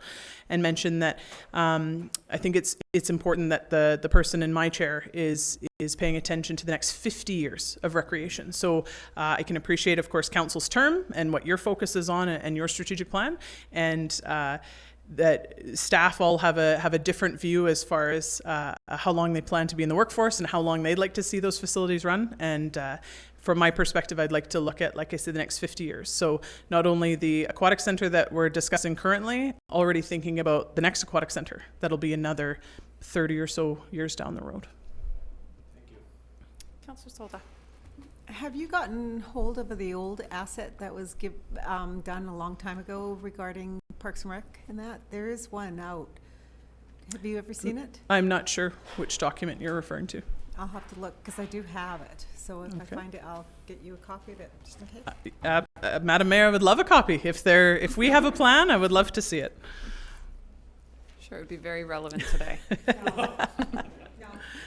[SPEAKER 12] and mentioned that I think it's important that the person in my chair is paying attention to the next 50 years of recreation. So I can appreciate, of course, council's term and what your focus is on and your strategic plan, and that staff all have a different view as far as how long they plan to be in the workforce and how long they'd like to see those facilities run. And from my perspective, I'd like to look at, like I said, the next 50 years. So not only the aquatic center that we're discussing currently, already thinking about the next aquatic center that'll be another 30 or so years down the road.
[SPEAKER 6] Thank you.
[SPEAKER 1] Councillor Solda.
[SPEAKER 11] Have you gotten hold of the old asset that was done a long time ago regarding Parks and Rec and that? There is one out. Have you ever seen it?
[SPEAKER 12] I'm not sure which document you're referring to.
[SPEAKER 11] I'll have to look because I do have it. So if I find it, I'll get you a copy of it just in case.
[SPEAKER 12] Madam Mayor, I would love a copy. If we have a plan, I would love to see it.
[SPEAKER 1] Sure, it would be very relevant today.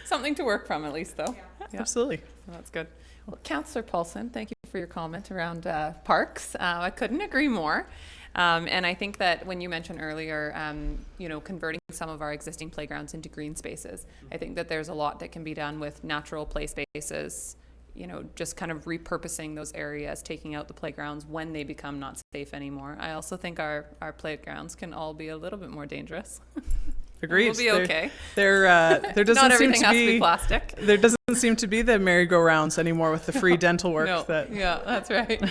[SPEAKER 1] Something to work from, at least, though. Yeah.
[SPEAKER 12] Absolutely.
[SPEAKER 1] So that's good. Well, Councillor Paulson, thank you for your comment around parks. I couldn't agree more. And I think that when you mentioned earlier, converting some of our existing playgrounds into green spaces, I think that there's a lot that can be done with natural play spaces, just kind of repurposing those areas, taking out the playgrounds when they become not safe anymore. I also think our playgrounds can all be a little bit more dangerous.
[SPEAKER 12] Agreed.
[SPEAKER 1] We'll be okay.
[SPEAKER 12] There doesn't
[SPEAKER 1] Not
[SPEAKER 12] seem
[SPEAKER 1] everything has to be plastic.
[SPEAKER 12] There doesn't seem to be the merry-go-rounds anymore with the free dental work.
[SPEAKER 1] No. Yeah, that's right.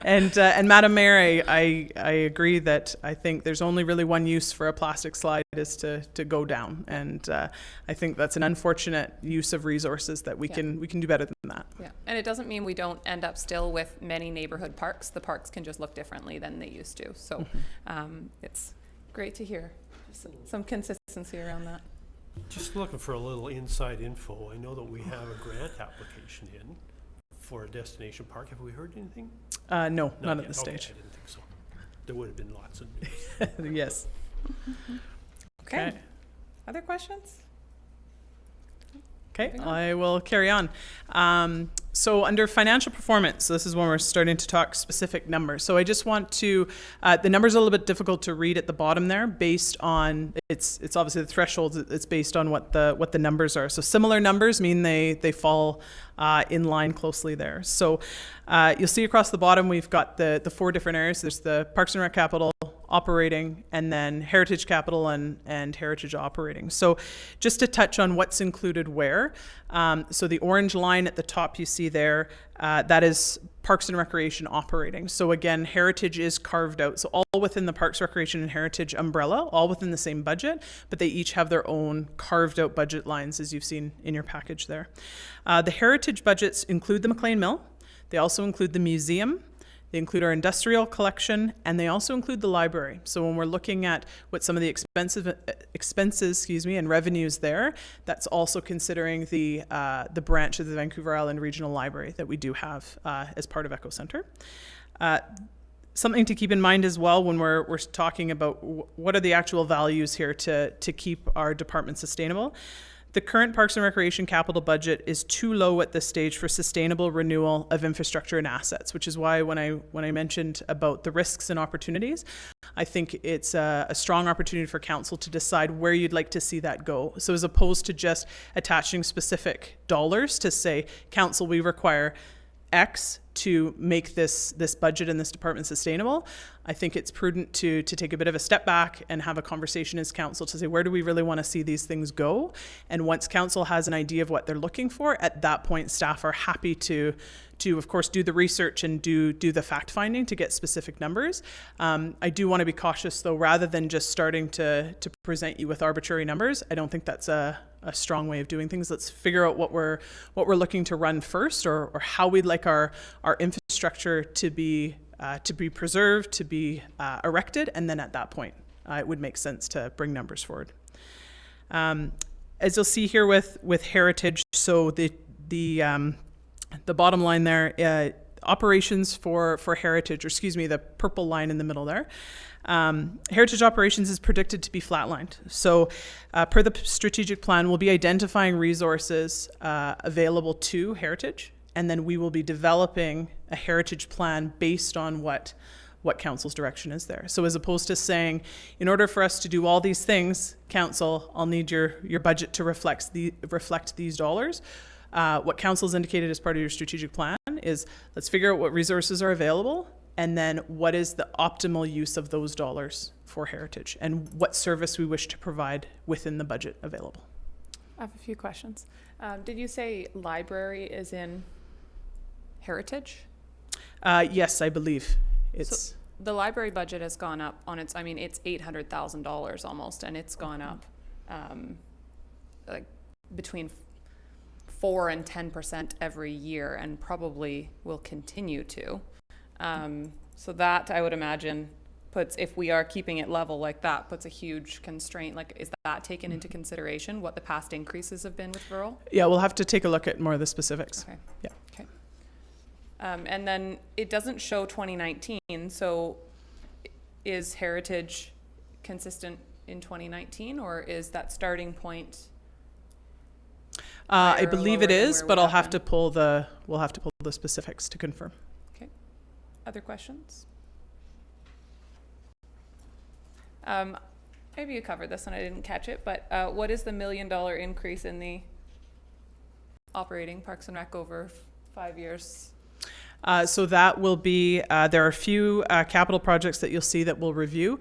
[SPEAKER 12] And Madam Mayor, I agree that I think there's only really one use for a plastic slide is to go down, and I think that's an unfortunate use of resources that we can do better than that. Yeah,
[SPEAKER 1] and it doesn't mean we don't end up still with many neighborhood parks. The parks can just look differently than they used to. So it's great to hear some consistency around that.
[SPEAKER 6] Just looking for a little inside info. I know that we have a grant application in for a destination park. Have we heard anything?
[SPEAKER 12] No, not at
[SPEAKER 6] yet.
[SPEAKER 12] this stage.
[SPEAKER 6] I didn't think so. There would have been lots of news.
[SPEAKER 12] Yes.
[SPEAKER 1] Okay. Other questions?
[SPEAKER 12] Okay, I will carry on. So under financial performance, this is when we're starting to talk specific numbers. So I just want to, the numbers are a little bit difficult to read at the bottom there based on, it's obviously the thresholds, it's based on what the numbers are. So similar numbers mean they fall in line closely there. So you'll see across the bottom, we've got the four different areas. There's the Parks and Rec capital, operating, and then Heritage Capital and Heritage Operating. So just to touch on what's included where, so the orange line at the top you see there, that is Parks and Recreation Operating. So again, Heritage is carved out. So all within the Parks, Recreation, and Heritage umbrella, all within the same budget, but they each have their own carved out budget lines as you've seen in your package there. The Heritage budgets include the McLean Mill, They also include the museum, they include our industrial collection, and they also include the library. So when we're looking at what some of the expenses, and revenues there, that's also considering the branch of the Vancouver Island Regional Library that we do have as part of Echo Centre. Something to keep in mind as well when we're talking about what are the actual values here to keep our department sustainable. The current Parks and Recreation capital budget is too low at this stage for sustainable renewal of infrastructure and assets, which is why when I mentioned about the risks and opportunities, I think it's a strong opportunity for council to decide where you'd like to see that go. So as opposed to just attaching specific dollars to say, council, we require X to make this budget and this department sustainable, I think it's prudent to take a bit of a step back and have a conversation as council to say, where do we really want to see these things go? And once council has an idea of what they're looking for, at that point, staff are happy to of course, do the research and do the fact finding to get specific numbers. I do want to be cautious, though, rather than just starting to present you with arbitrary numbers. I don't think that's a strong way of doing things. Let's figure out what we're looking to run first, or how we'd like our infrastructure to be preserved, to be erected, and then at that point, it would make sense to bring numbers forward. As you'll see here with heritage, so the bottom line there, operations for heritage, or excuse me, the purple line in the middle there. Heritage operations is predicted to be flatlined. So per the strategic plan, we'll be identifying resources available to heritage, and then we will be developing a heritage plan based on what council's direction is there. So as opposed to saying, in order for us to do all these things, council, I'll need your budget to reflect these dollars. What council's indicated as part of your strategic plan is, let's figure out what resources are available, and then what is the optimal use of those dollars for heritage, and what service we wish to provide within the budget available.
[SPEAKER 1] I have a few questions. Did you say library is in heritage?
[SPEAKER 12] Yes, I believe it's.
[SPEAKER 1] So the library budget has gone up on its, it's $800,000 almost, and it's gone up like between 4 and 10% every year, and probably will continue to. So that, I would imagine, if we are keeping it level like that, puts a huge constraint. Like, is that taken into consideration, what the past increases have been with rural?
[SPEAKER 12] Yeah, we'll have to take a look at more of the specifics.
[SPEAKER 1] Okay.
[SPEAKER 12] Yeah.
[SPEAKER 1] Okay. And then it doesn't show 2019, so is heritage consistent in 2019, or is that starting point?
[SPEAKER 12] I believe it is, but we'll have to pull the specifics to confirm.
[SPEAKER 1] Okay. Other questions? Maybe you covered this and I didn't catch it, but what is the $1 million increase in the operating Parks and Rec over 5 years?
[SPEAKER 12] So that will be, there are a few capital projects that you'll see that we'll review.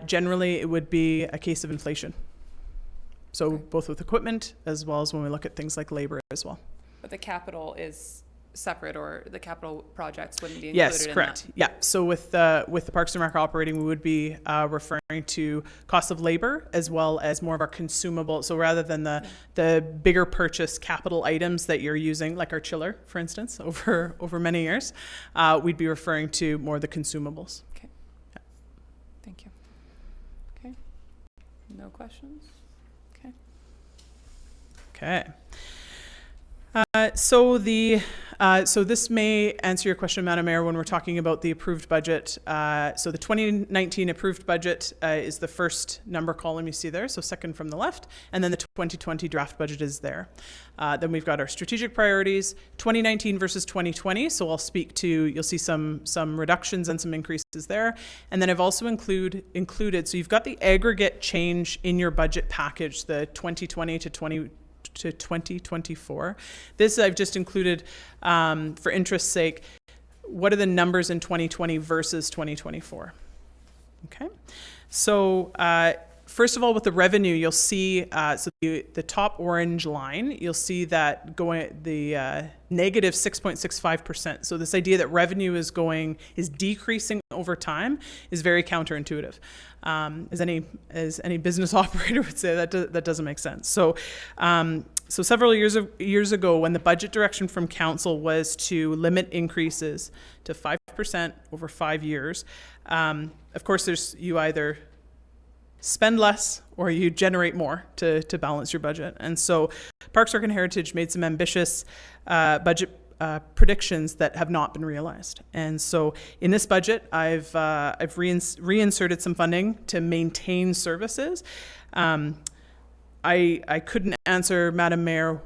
[SPEAKER 12] Generally, it would be a case of inflation. So okay. Both with equipment as well as when we look at things like labor as well.
[SPEAKER 1] But the capital is separate, or the capital projects wouldn't be included
[SPEAKER 12] yes, correct.
[SPEAKER 1] in that?
[SPEAKER 12] Yeah, so with the Parks and Rec operating, we would be referring to cost of labor as well as more of our consumable. So rather than the bigger purchase capital items that you're using, like our chiller, for instance, over many years, we'd be referring to more the consumables.
[SPEAKER 1] Okay. Yeah. Thank you. Okay. No questions? Okay.
[SPEAKER 12] Okay. So this may answer your question, Madam Mayor, when we're talking about the approved budget. So the 2019 approved budget is the first number column you see there, so second from the left, and then the 2020 draft budget is there. Then we've got our strategic priorities, 2019 versus 2020, so I'll speak to, you'll see some reductions and some increases there. And then I've also included, so you've got the aggregate change in your budget package, the 2020 to 2024. This I've just included for interest's sake. What are the numbers in 2020 versus 2024? Okay. So first of all, with the revenue, you'll see so the top orange line, you'll see that going negative 6.65%. So this idea that revenue is decreasing over time is very counterintuitive. As any business operator would say, that doesn't make sense. So So several years ago, when the budget direction from council was to limit increases to 5% over 5 years, of course, you either spend less or you generate more to balance your budget. And so Parks, Rec and Heritage made some ambitious budget predictions that have not been realized. And so in this budget, I've reinserted some funding to maintain services. I couldn't answer, Madam Mayor,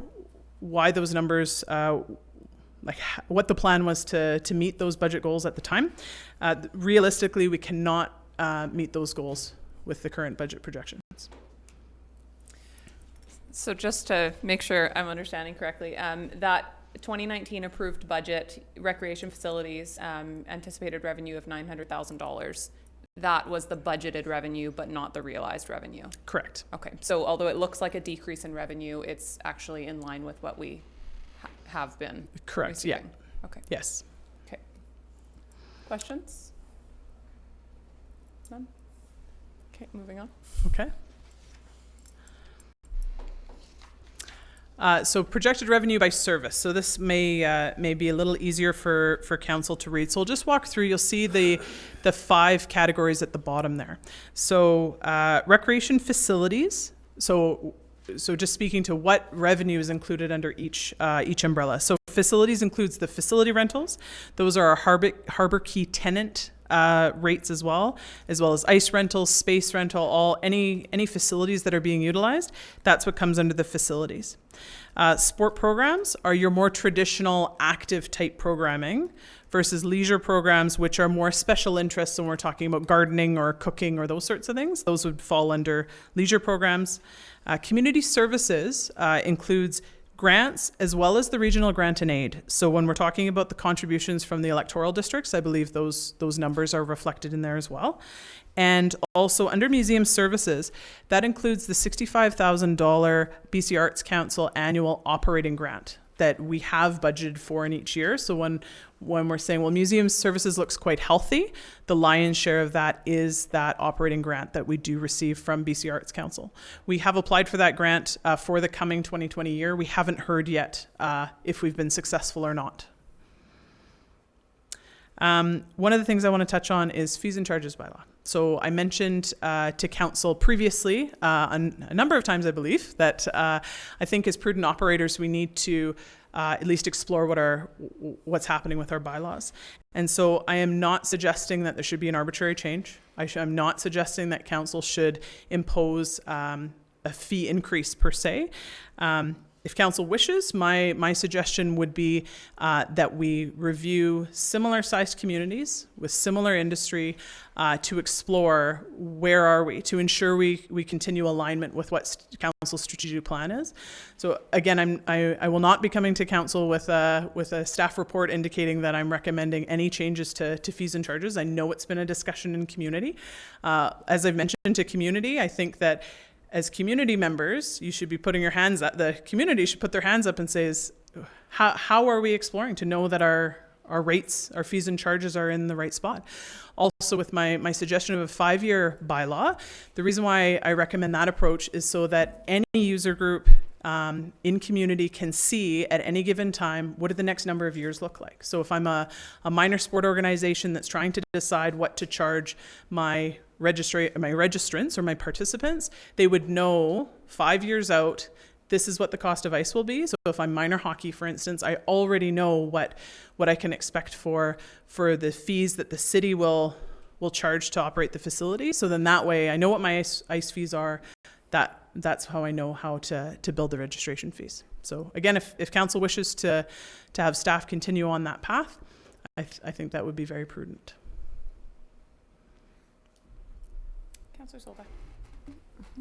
[SPEAKER 12] why those numbers, like what the plan was to meet those budget goals at the time. Realistically, we cannot meet those goals with the current budget projections.
[SPEAKER 1] So just to make sure I'm understanding correctly, that 2019 approved budget, recreation facilities, anticipated revenue of $900,000. That was the budgeted revenue, but not the realized revenue.
[SPEAKER 12] Correct.
[SPEAKER 1] Okay, so although it looks like a decrease in revenue, it's actually in line with what we have been
[SPEAKER 12] Correct,
[SPEAKER 1] receiving.
[SPEAKER 12] yeah.
[SPEAKER 1] Okay.
[SPEAKER 12] Yes.
[SPEAKER 1] Okay. Questions? None? Okay, moving on.
[SPEAKER 12] Okay. So projected revenue by service. So this may be a little easier for council to read. So I'll just walk through. You'll see the 5 categories at the bottom there. So recreation facilities. So just speaking to what revenue is included under each umbrella. So facilities includes the facility rentals. Those are our harbor key tenant rates as well as ice rentals, space rental, any facilities that are being utilized. That's what comes under the facilities. Sport programs are your more traditional active type programming versus leisure programs, which are more special interests when we're talking about gardening or cooking or those sorts of things. Those would fall under leisure programs. Community services includes grants as well as the regional grant and aid. So when we're talking about the contributions from the electoral districts, I believe those numbers are reflected in there as well. And also under museum services, that includes the $65,000 BC Arts Council annual operating grant that we have budgeted for in each year. So when we're saying, well, museum services looks quite healthy, the lion's share of that is that operating grant that we do receive from BC Arts Council. We have applied for that grant for the coming 2020 year. We haven't heard yet if we've been successful or not. One of the things I want to touch on is fees and charges bylaw. So I mentioned to council previously, a number of times I believe, that I think as prudent operators we need to at least explore what's happening with our bylaws. And so I am not suggesting that there should be an arbitrary change. I'm not suggesting that council should impose a fee increase per se. If council wishes, my suggestion would be that we review similar sized communities with similar industry to explore where are we, to ensure we continue alignment with what council's strategic plan is. So again, I will not be coming to council with a staff report indicating that I'm recommending any changes to fees and charges. I know it's been a discussion in community. As I've mentioned to community, I think that as community members, you should be putting your hands up. The community should put their hands up and say, how are we exploring to know that our rates, our fees and charges are in the right spot? Also with my suggestion of a 5-year bylaw, the reason why I recommend that approach is so that any user group in community can see at any given time, what do the next number of years look like? So if I'm a minor sport organization that's trying to decide what to charge my registrants or my participants, they would know 5 years out, this is what the cost of ice will be. So if I'm minor hockey, for instance, I already know what I can expect for the fees that the city will charge to operate the facility. So then that way I know what my ice fees are. That's how I know how to build the registration fees. So again, if council wishes to have staff continue on that path, I think that would be very prudent.
[SPEAKER 1] Councillor Solda.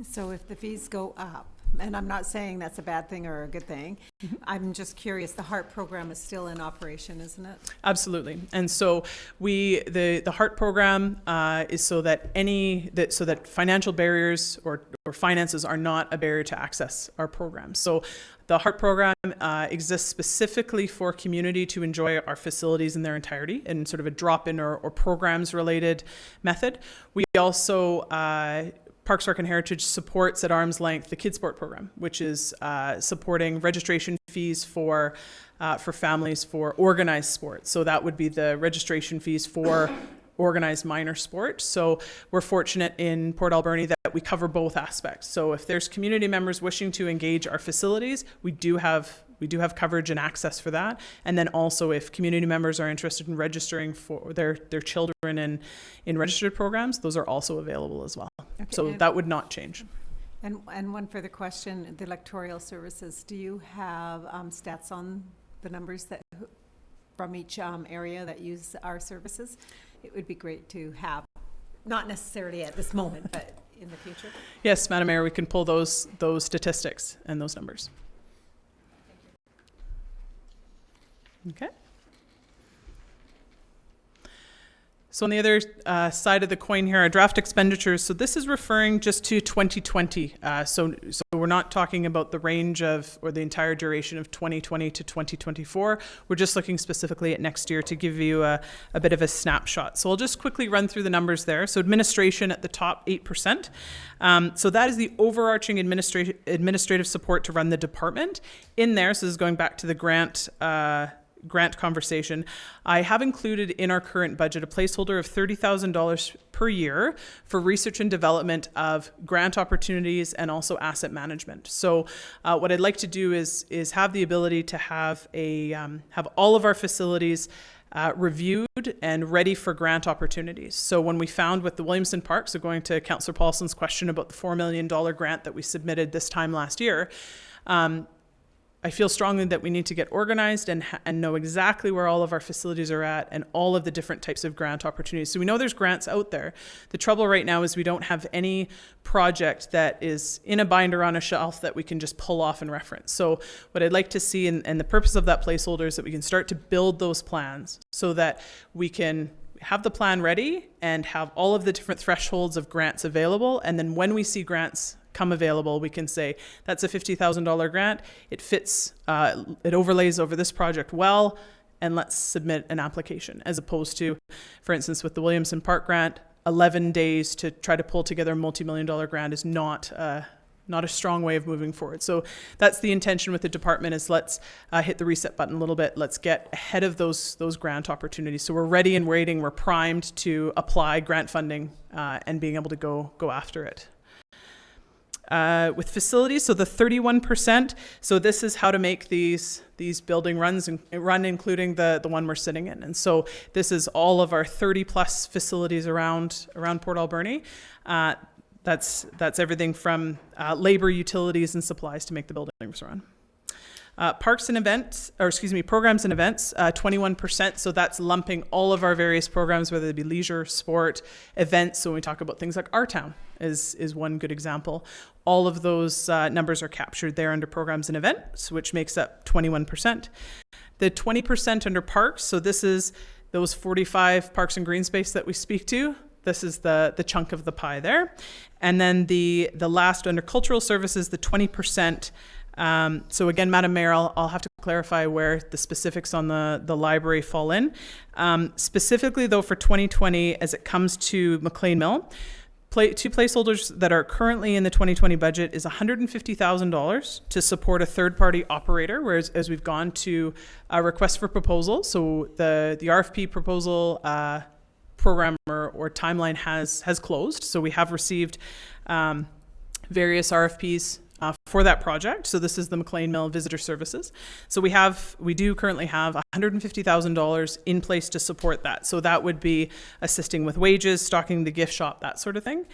[SPEAKER 11] So if the fees go up, and I'm not saying that's a bad thing or a good thing, I'm just curious, the HART program is still in operation, isn't it?
[SPEAKER 12] Absolutely. And so the HART program is so that financial barriers or finances are not a barrier to access our program. So the HART program exists specifically for community to enjoy our facilities in their entirety in sort of a drop-in or programs related method. We also Parks, Rec and Heritage supports at arm's length the Kids Sport program, which is supporting registration fees for families for organized sports. So that would be the registration fees for organized minor sport. So we're fortunate in Port Alberni that we cover both aspects. So if there's community members wishing to engage our facilities, we do have coverage and access for that. And then also if community members are interested in registering for their children in registered programs, those are also available as well.
[SPEAKER 11] Okay,
[SPEAKER 12] So that would not change.
[SPEAKER 11] And one further question, the electoral services, do you have stats on the numbers that from each area that use our services? It would be great to have, not necessarily at this moment, but in the future.
[SPEAKER 12] Yes, Madam Mayor, we can pull those statistics and those numbers. Okay. So on the other side of the coin here, our draft expenditures. So this is referring just to 2020. So we're not talking about the range of, or the entire duration of 2020 to 2024. We're just looking specifically at next year to give you a bit of a snapshot. So I'll just quickly run through the numbers there. So administration at the top, 8%. So that is the overarching administrative support to run the department. In there, so this is going back to the grant conversation, I have included in our current budget a placeholder of $30,000 per year for research and development of grant opportunities and also asset management. So what I'd like to do is have the ability to have all of our facilities reviewed and ready for grant opportunities. So when we found with the Williamson Park, so going to Councillor Paulson's question about the $4 million grant that we submitted this time last year, I feel strongly that we need to get organized and know exactly where all of our facilities are at and all of the different types of grant opportunities. So we know there's grants out there. The trouble right now is we don't have any project that is in a binder on a shelf that we can just pull off and reference. So what I'd like to see, and the purpose of that placeholder, is that we can start to build those plans so that we can have the plan ready and have all of the different thresholds of grants available. And then when we see grants come available, we can say that's a $50,000 grant. It fits, it overlays over this project well, and let's submit an application. As opposed to, for instance, with the Williamson Park grant, 11 days to try to pull together a multi-million-dollar grant is not a strong way of moving forward. So that's the intention with the department, is let's hit the reset button a little bit. Let's get ahead of those grant opportunities. So we're ready and waiting. We're primed to apply grant funding and being able to go after it. With facilities, so the 31%, so this is how to make these building runs and run, including the one we're sitting in. And so this is all of our 30 plus facilities around Port Alberni. That's everything from labor, utilities, and supplies to make the buildings run. Parks and events, programs and events, 21%. So that's lumping all of our various programs, whether they be leisure, sport, events. So when we talk about things like Our Town is one good example. All of those numbers are captured there under programs and events, which makes up 21%. The 20% under parks, so this is those 45 parks and green space that we speak to. This is the chunk of the pie there. And then the last under cultural services, the 20%. So again, Madam Mayor, I'll have to clarify where the specifics on the library fall in. Specifically though, for 2020, as it comes to McLean Mill, two placeholders that are currently in the 2020 budget is $150,000 to support a third-party operator, whereas as we've gone to a request for proposal, so the RFP proposal program or timeline has closed. So we have received various RFPs for that project. So this is the McLean Mill Visitor Services. So we do currently have $150,000 in place to support that. So that would be assisting with wages, stocking the gift shop, that sort of thing.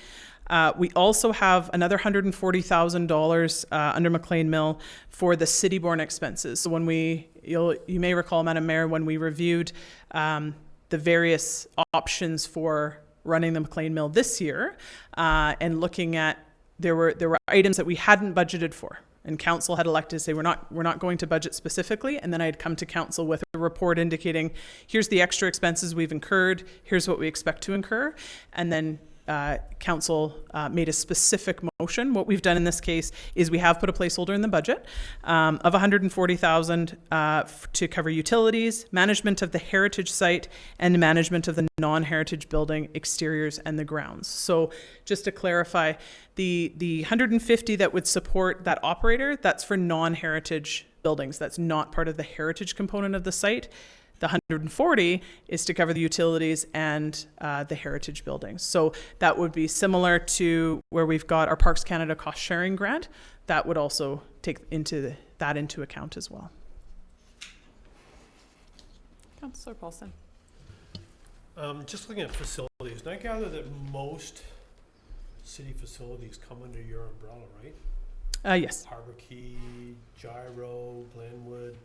[SPEAKER 12] We also have another $140,000 under McLean Mill for the city-borne expenses. So when you may recall, Madam Mayor, when we reviewed the various options for running the McLean Mill this year and looking at there were items that we hadn't budgeted for, and council had elected to say we're not going to budget specifically, and then I had come to council with a report indicating here's the extra expenses we've incurred, here's what we expect to incur, and then council made a specific motion. What we've done in this case is we have put a placeholder in the budget of $140,000 to cover utilities, management of the heritage site, and management of the non-heritage building exteriors and the grounds. So just to clarify, the 150 that would support that operator, that's for non-heritage buildings. That's not part of the heritage component of the site. The 140 is to cover the utilities and the heritage buildings. So that would be similar to where we've got our Parks Canada cost sharing grant. That would also take that into account as well.
[SPEAKER 1] Councillor Paulson.
[SPEAKER 6] Just looking at facilities, and I gather that most city facilities come under your umbrella, right?
[SPEAKER 12] Yes.
[SPEAKER 6] Harbor Key, Gyro, Glenwood,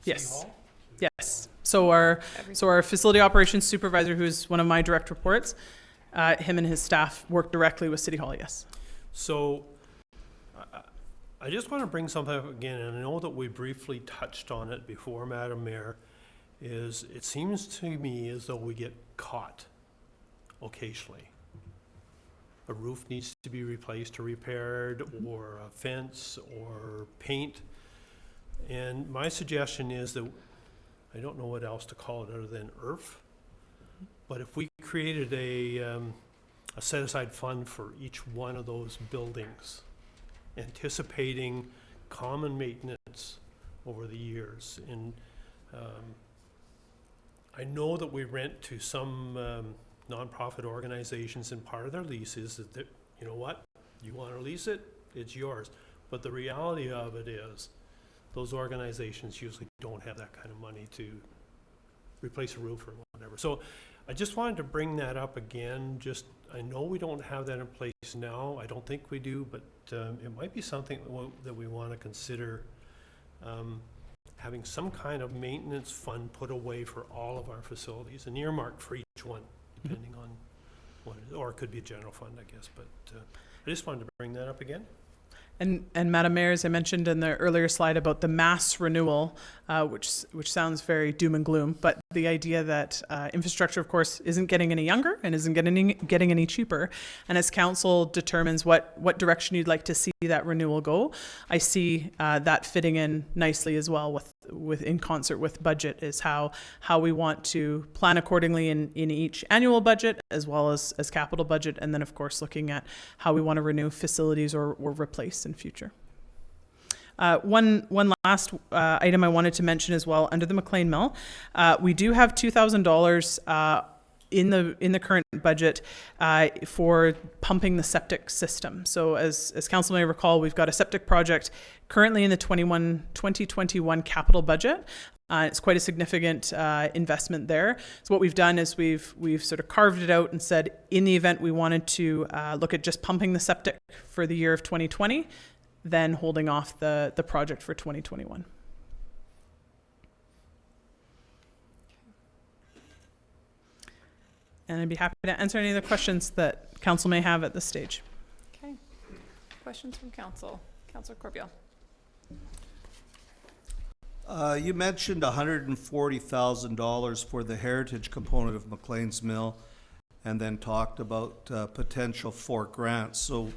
[SPEAKER 6] City
[SPEAKER 12] Yes.
[SPEAKER 6] Hall?
[SPEAKER 12] Yes. So our facility operations supervisor, who's one of my direct reports, him and his staff work directly with City Hall. Yes.
[SPEAKER 6] So I just want to bring something up again, and I know that we briefly touched on it before, Madam Mayor, is it seems to me as though we get caught occasionally. A roof needs to be replaced or repaired, or a fence or paint. And my suggestion is that, I don't know what else to call it other than IRF, but if we created a set-aside fund for each one of those buildings, anticipating common maintenance over the years. And I know that we rent to some nonprofit organizations, and part of their lease is that, you know what, you want to lease it, it's yours. But the reality of it is, those organizations usually don't have that kind of money to replace a roof or whatever. So I just wanted to bring that up again. Just, I know we don't have that in place now. I don't think we do, but it might be something that we want to consider, having some kind of maintenance fund put away for all of our facilities and earmarked for each one, depending on what it is. Or it could be a general fund, I guess. But I just wanted to bring that up again.
[SPEAKER 12] And Madam Mayor, as I mentioned in the earlier slide about the mass renewal, which sounds very doom and gloom, but the idea that infrastructure, of course, isn't getting any younger and isn't getting any cheaper. And as council determines what direction you'd like to see that renewal go, I see that fitting in nicely as well with in concert with budget, is how we want to plan accordingly in each annual budget as well as capital budget, and then of course looking at how we want to renew facilities or replace in future. One last item I wanted to mention as well, under the McLean Mill, we do have $2,000 in the current budget for pumping the septic system. So as council may recall, we've got a septic project currently in the 2021 capital budget. It's quite a significant investment there. So what we've done is we've sort of carved it out and said, in the event we wanted to look at just pumping the septic for the year of 2020, then holding off the project for 2021. And I'd be happy to answer any of the questions that council may have at this stage.
[SPEAKER 1] Okay. Questions from council. Councillor Corbeil.
[SPEAKER 10] You mentioned $140,000 for the heritage component of McLean's Mill, and then talked about potential for grants. So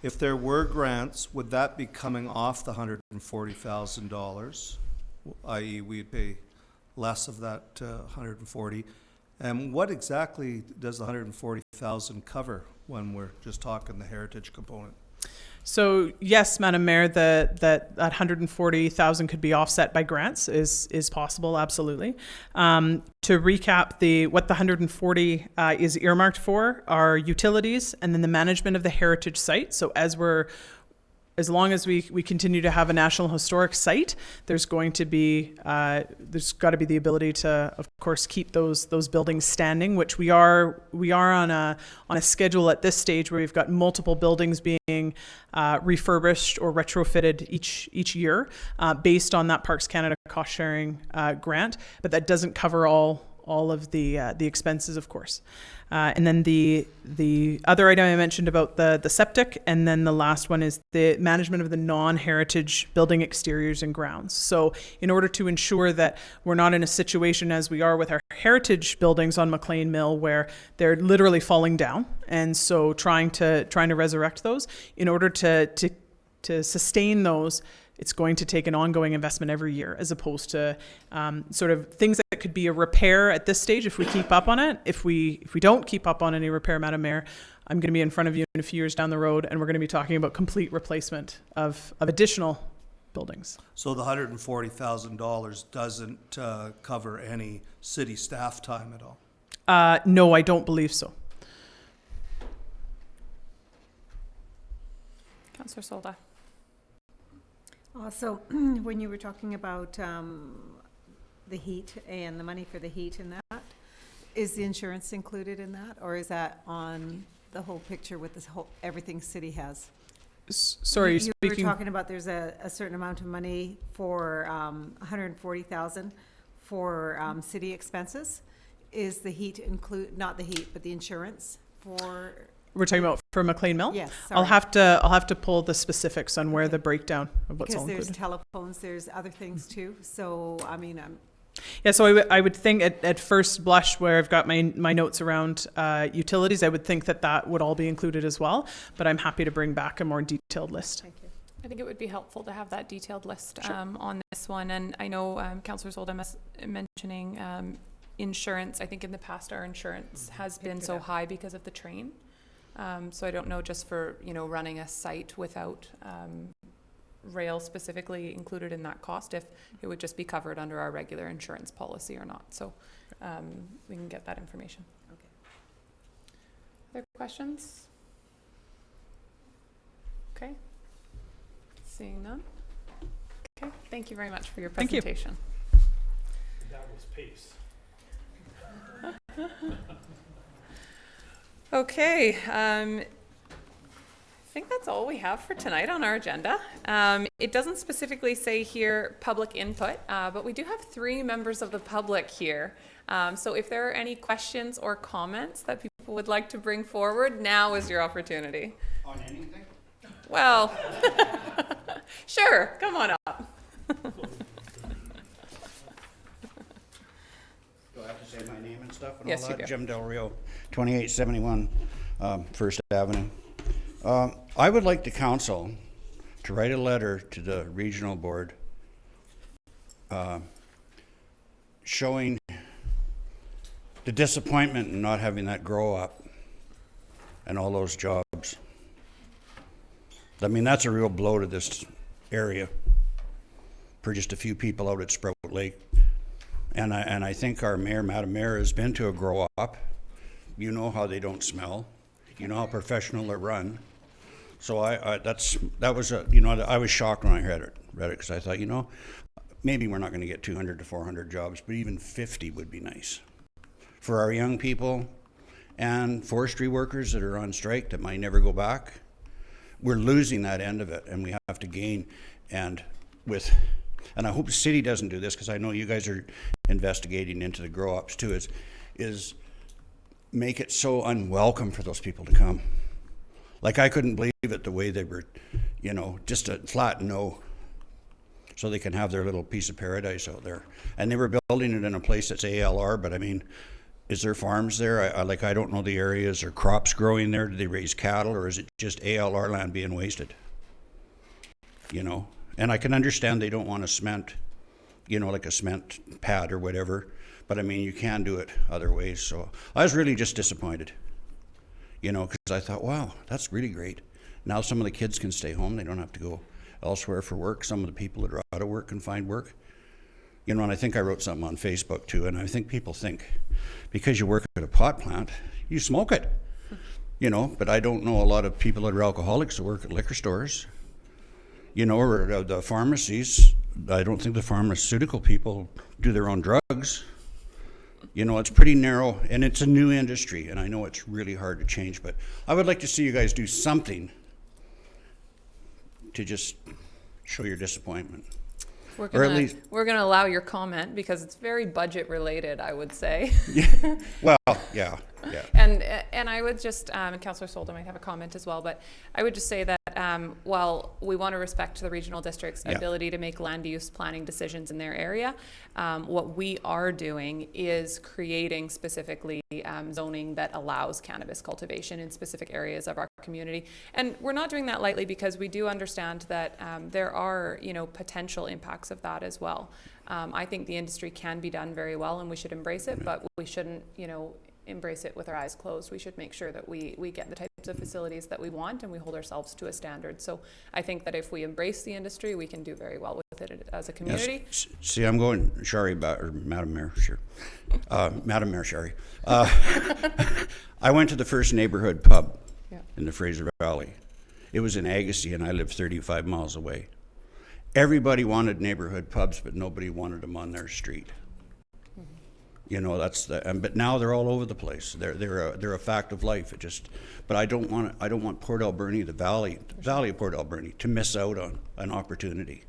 [SPEAKER 10] if there were grants, would that be coming off the $140,000, i.e. we'd pay less of that 140? And what exactly does the 140,000 cover when we're just talking the heritage component?
[SPEAKER 12] So yes, Madam Mayor, that 140,000 could be offset by grants is possible, absolutely. To recap, what the 140 is earmarked for are utilities and then the management of the heritage site. So as long as we continue to have a National Historic Site, there's got to be the ability to, of course, keep those buildings standing, which we are on a schedule at this stage where we've got multiple buildings being refurbished or retrofitted each year based on that Parks Canada cost sharing grant, but that doesn't cover all all of the expenses, of course. And then the other item I mentioned about the septic, and then the last one is the management of the non-heritage building exteriors and grounds. So in order to ensure that we're not in a situation as we are with our heritage buildings on McLean Mill where they're literally falling down, and so trying to resurrect those, in order to sustain those, it's going to take an ongoing investment every year, as opposed to sort of things that could be a repair at this stage if we keep up on it. If we don't keep up on any repair, Madam Mayor, I'm going to be in front of you in a few years down the road, and we're going to be talking about complete replacement of additional buildings.
[SPEAKER 10] So the $140,000 doesn't cover any city staff time at all?
[SPEAKER 12] No, I don't believe so.
[SPEAKER 1] Councillor Solda.
[SPEAKER 11] Also, when you were talking about the heat and the money for the heat and that, is the insurance included in that, or is that on the whole picture with this whole, everything city has?
[SPEAKER 12] Sorry,
[SPEAKER 11] you
[SPEAKER 12] speaking.
[SPEAKER 11] were talking about there's a certain amount of money for 140,000 for city expenses. Is the heat include, not the heat, but the insurance for?
[SPEAKER 12] We're talking about for McLean Mill?
[SPEAKER 11] Yes,
[SPEAKER 12] I'll
[SPEAKER 11] sorry.
[SPEAKER 12] have to pull the specifics on where the breakdown of what's all
[SPEAKER 11] Because there's
[SPEAKER 12] included.
[SPEAKER 11] telephones, there's other things too. So, I mean,
[SPEAKER 12] Yeah, so I would think at first blush, where I've got my notes around utilities, I would think that would all be included as well. But I'm happy to bring back a more detailed list.
[SPEAKER 11] thank you.
[SPEAKER 1] I think it would be helpful to have that detailed list on this one. And I know Councillor Solda mentioning insurance. I think in the past our insurance has been so high because of the train. So I don't know, just for, running a site without rail specifically included in that cost, if it would just be covered under our regular insurance policy or not. So we can get that information.
[SPEAKER 11] Okay.
[SPEAKER 1] Other questions? Okay. Seeing none. Okay. Thank you very much for your
[SPEAKER 12] Thank you.
[SPEAKER 1] presentation.
[SPEAKER 6] That was pace.
[SPEAKER 1] Okay, I think that's all we have for tonight on our agenda. It doesn't specifically say here public input, but we do have 3 members of the public here. So if there are any questions or comments that people would like to bring forward, now is your opportunity.
[SPEAKER 13] On anything?
[SPEAKER 1] Well, sure, come on up.
[SPEAKER 13] Do I have to say my name and stuff and
[SPEAKER 1] Yes,
[SPEAKER 13] all
[SPEAKER 1] you
[SPEAKER 13] that?
[SPEAKER 1] do.
[SPEAKER 13] Jim Del Rio, 2871 First Avenue. I would like the council to write a letter to the regional board showing the disappointment in not having that grow up and all those jobs. I mean, that's a real blow to this area for just a few people out at Sprout Lake. And I think our mayor, Madam Mayor, has been to a grow up. You know how they don't smell. You know how professional they're run. So I was shocked when I read it because I thought, maybe we're not going to get 200 to 400 jobs, but even 50 would be nice for our young people and forestry workers that are on strike that might never go back. We're losing that end of it, and we have to gain. And I hope the city doesn't do this, because I know you guys are investigating into the grow-ups too, is make it so unwelcome for those people to come. Like, I couldn't believe it the way they were, just a flat no, so they can have their little piece of paradise out there. And they were building it in a place that's ALR, but I mean, is there farms there? I don't know the areas. Are crops growing there? Do they raise cattle, or is it just ALR land being wasted? And I can understand they don't want a cement, like a cement pad or whatever, but I mean, you can do it other ways. So I was really just disappointed, because I thought, wow, that's really great. Now some of the kids can stay home. They don't have to go elsewhere for work. Some of the people that are out of work can find work. And I think I wrote something on Facebook too, and I think people think because you work at a pot plant, you smoke it, but I don't know a lot of people that are alcoholics that work at liquor stores, or the pharmacies. I don't think the pharmaceutical people do their own drugs. It's pretty narrow, and it's a new industry, and I know it's really hard to change, but I would like to see you guys do something to just show your disappointment.
[SPEAKER 1] We're
[SPEAKER 13] Or at
[SPEAKER 1] gonna,
[SPEAKER 13] least-
[SPEAKER 1] we're gonna allow your comment because it's very budget related, I would say.
[SPEAKER 13] Well, yeah, yeah.
[SPEAKER 1] And I would just, and Councillor Solda might have a comment as well, but I would just say that while we want to respect the regional district's
[SPEAKER 13] Yeah.
[SPEAKER 1] ability to make land use planning decisions in their area, what we are doing is creating specifically zoning that allows cannabis cultivation in specific areas of our community. And we're not doing that lightly because we do understand that there are, potential impacts of that as well. I think the industry can be done very well and we should embrace it, but we shouldn't, embrace it with our eyes closed. We should make sure that we get the types of facilities that we want and we hold ourselves to a standard. So I think that if we embrace the industry, we can do very well with it as a community.
[SPEAKER 13] Yes. See, I'm going, Shari, or Madam Mayor, sure. Madam Mayor, Shari. I went to the first neighborhood pub in the Fraser Valley. It was in Agassiz, and I live 35 miles away. Everybody wanted neighborhood pubs, but nobody wanted them on their street. That's but now they're all over the place. They're a fact of life. But I don't want Port Alberni, the valley of Port Alberni, to miss out on an opportunity.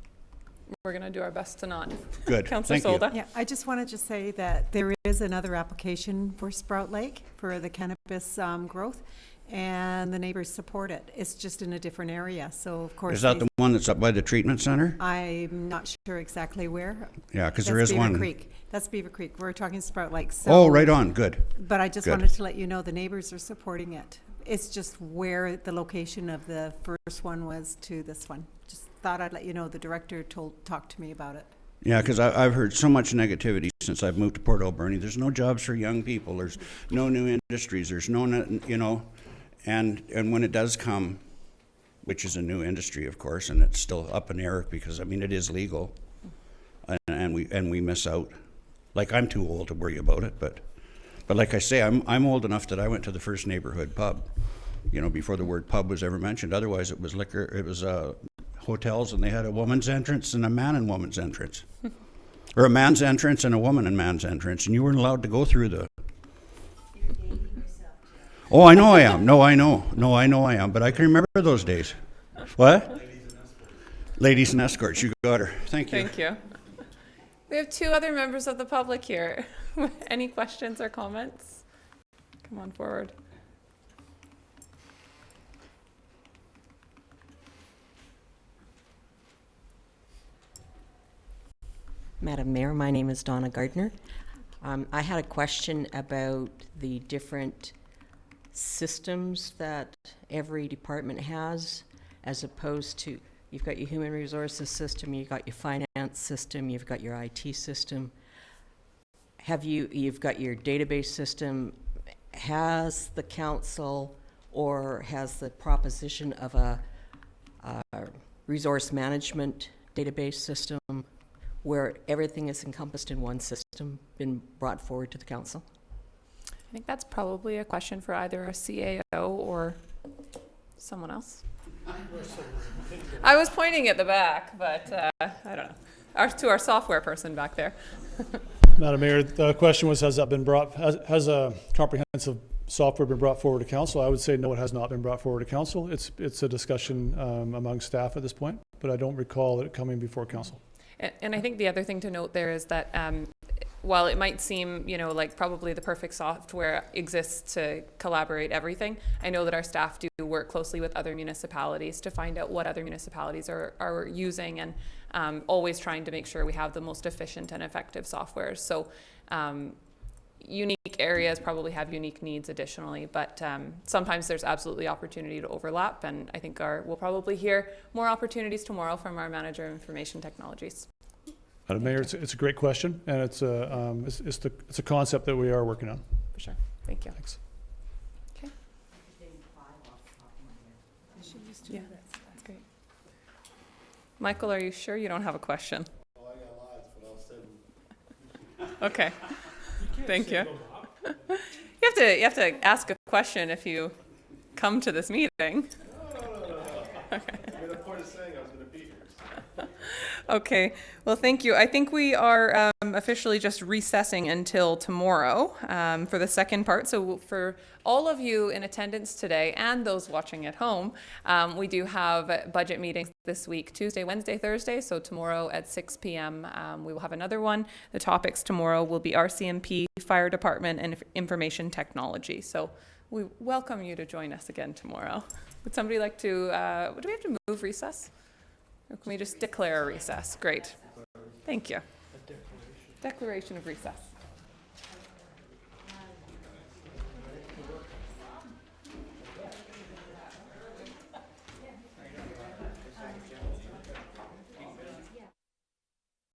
[SPEAKER 1] We're going to do our best to not.
[SPEAKER 13] Good.
[SPEAKER 1] Councillor
[SPEAKER 13] Thank you.
[SPEAKER 1] Solda.
[SPEAKER 11] Yeah, I just wanted to say that there is another application for Sprout Lake for the cannabis growth, and the neighbors support it. It's just in a different area, so of course.
[SPEAKER 13] Is that the one that's up by the treatment center?
[SPEAKER 11] I'm not sure exactly where.
[SPEAKER 13] Yeah, because there
[SPEAKER 11] That's
[SPEAKER 13] is
[SPEAKER 11] Beaver
[SPEAKER 13] one.
[SPEAKER 11] Creek. That's Beaver Creek. We're talking Sprout Lake. So,
[SPEAKER 13] Oh, right on. Good.
[SPEAKER 11] But I just
[SPEAKER 13] Good.
[SPEAKER 11] wanted to let you know the neighbors are supporting it. It's just where the location of the first one was to this one. Just thought I'd let you know. The director talked to me about it.
[SPEAKER 13] Yeah, because I've heard so much negativity since I've moved to Port Alberni. There's no jobs for young people. There's no new industries. There's no, and when it does come, which is a new industry, of course, and it's still up in the air because it is legal, and we miss out. Like, I'm too old to worry about it, but like I say, I'm old enough that I went to the first neighborhood pub, before the word pub was ever mentioned. Otherwise, it was liquor. It was hotels, and they had a woman's entrance and a man and woman's entrance, or a man's entrance and a woman and man's entrance, and you weren't allowed to go through the. Oh, I know I am. No, I know. No, I know I am. But I can remember those days. What? Ladies and escorts. You got her. Thank you.
[SPEAKER 1] Thank you. We have two other members of the public here. Any questions or comments? Come on forward.
[SPEAKER 14] Madam Mayor, my name is Donna Gardner. I had a question about the different systems that every department has, as opposed to, you've got your human resources system, you've got your finance system, you've got your IT system. You've got your database system. Has the council or has the proposition of a resource management database system where everything is encompassed in one system been brought forward to the council?
[SPEAKER 1] I think that's probably a question for either a CAO or someone else. I was pointing at the back, but I don't know. To our software person back there.
[SPEAKER 2] Madam Mayor, the question was, has a comprehensive software been brought forward to council? I would say no, it has not been brought forward to council. It's a discussion among staff at this point, but I don't recall it coming before council.
[SPEAKER 1] And I think the other thing to note there is that while it might seem, like probably the perfect software exists to collaborate everything, I know that our staff do work closely with other municipalities to find out what other municipalities are using, and always trying to make sure we have the most efficient and effective software. So unique areas probably have unique needs additionally, but sometimes there's absolutely opportunity to overlap, and I think we'll probably hear more opportunities tomorrow from our manager of information technologies.
[SPEAKER 2] Madam Mayor, it's a great question, and it's a concept that we are working on.
[SPEAKER 1] For sure. Thank you.
[SPEAKER 2] Thanks.
[SPEAKER 1] Okay. Yeah, that's great. Michael, are you sure you don't have a question?
[SPEAKER 6] Oh, I got lots, but I'll send.
[SPEAKER 1] Okay. Thank you. You have to ask a question if you come to this meeting.
[SPEAKER 6] No. Okay. I mean, the point of saying I was going to be here.
[SPEAKER 1] Okay, well, thank you. I think we are officially just recessing until tomorrow for the second part. So for all of you in attendance today and those watching at home, we do have budget meetings this week, Tuesday, Wednesday, Thursday. So tomorrow at 6 p.m. We will have another one. The topics tomorrow will be RCMP, Fire Department, and Information Technology. So we welcome you to join us again tomorrow. Would somebody like to, do we have to move recess? Or can we just declare a recess? Great. Thank you. Declaration of recess.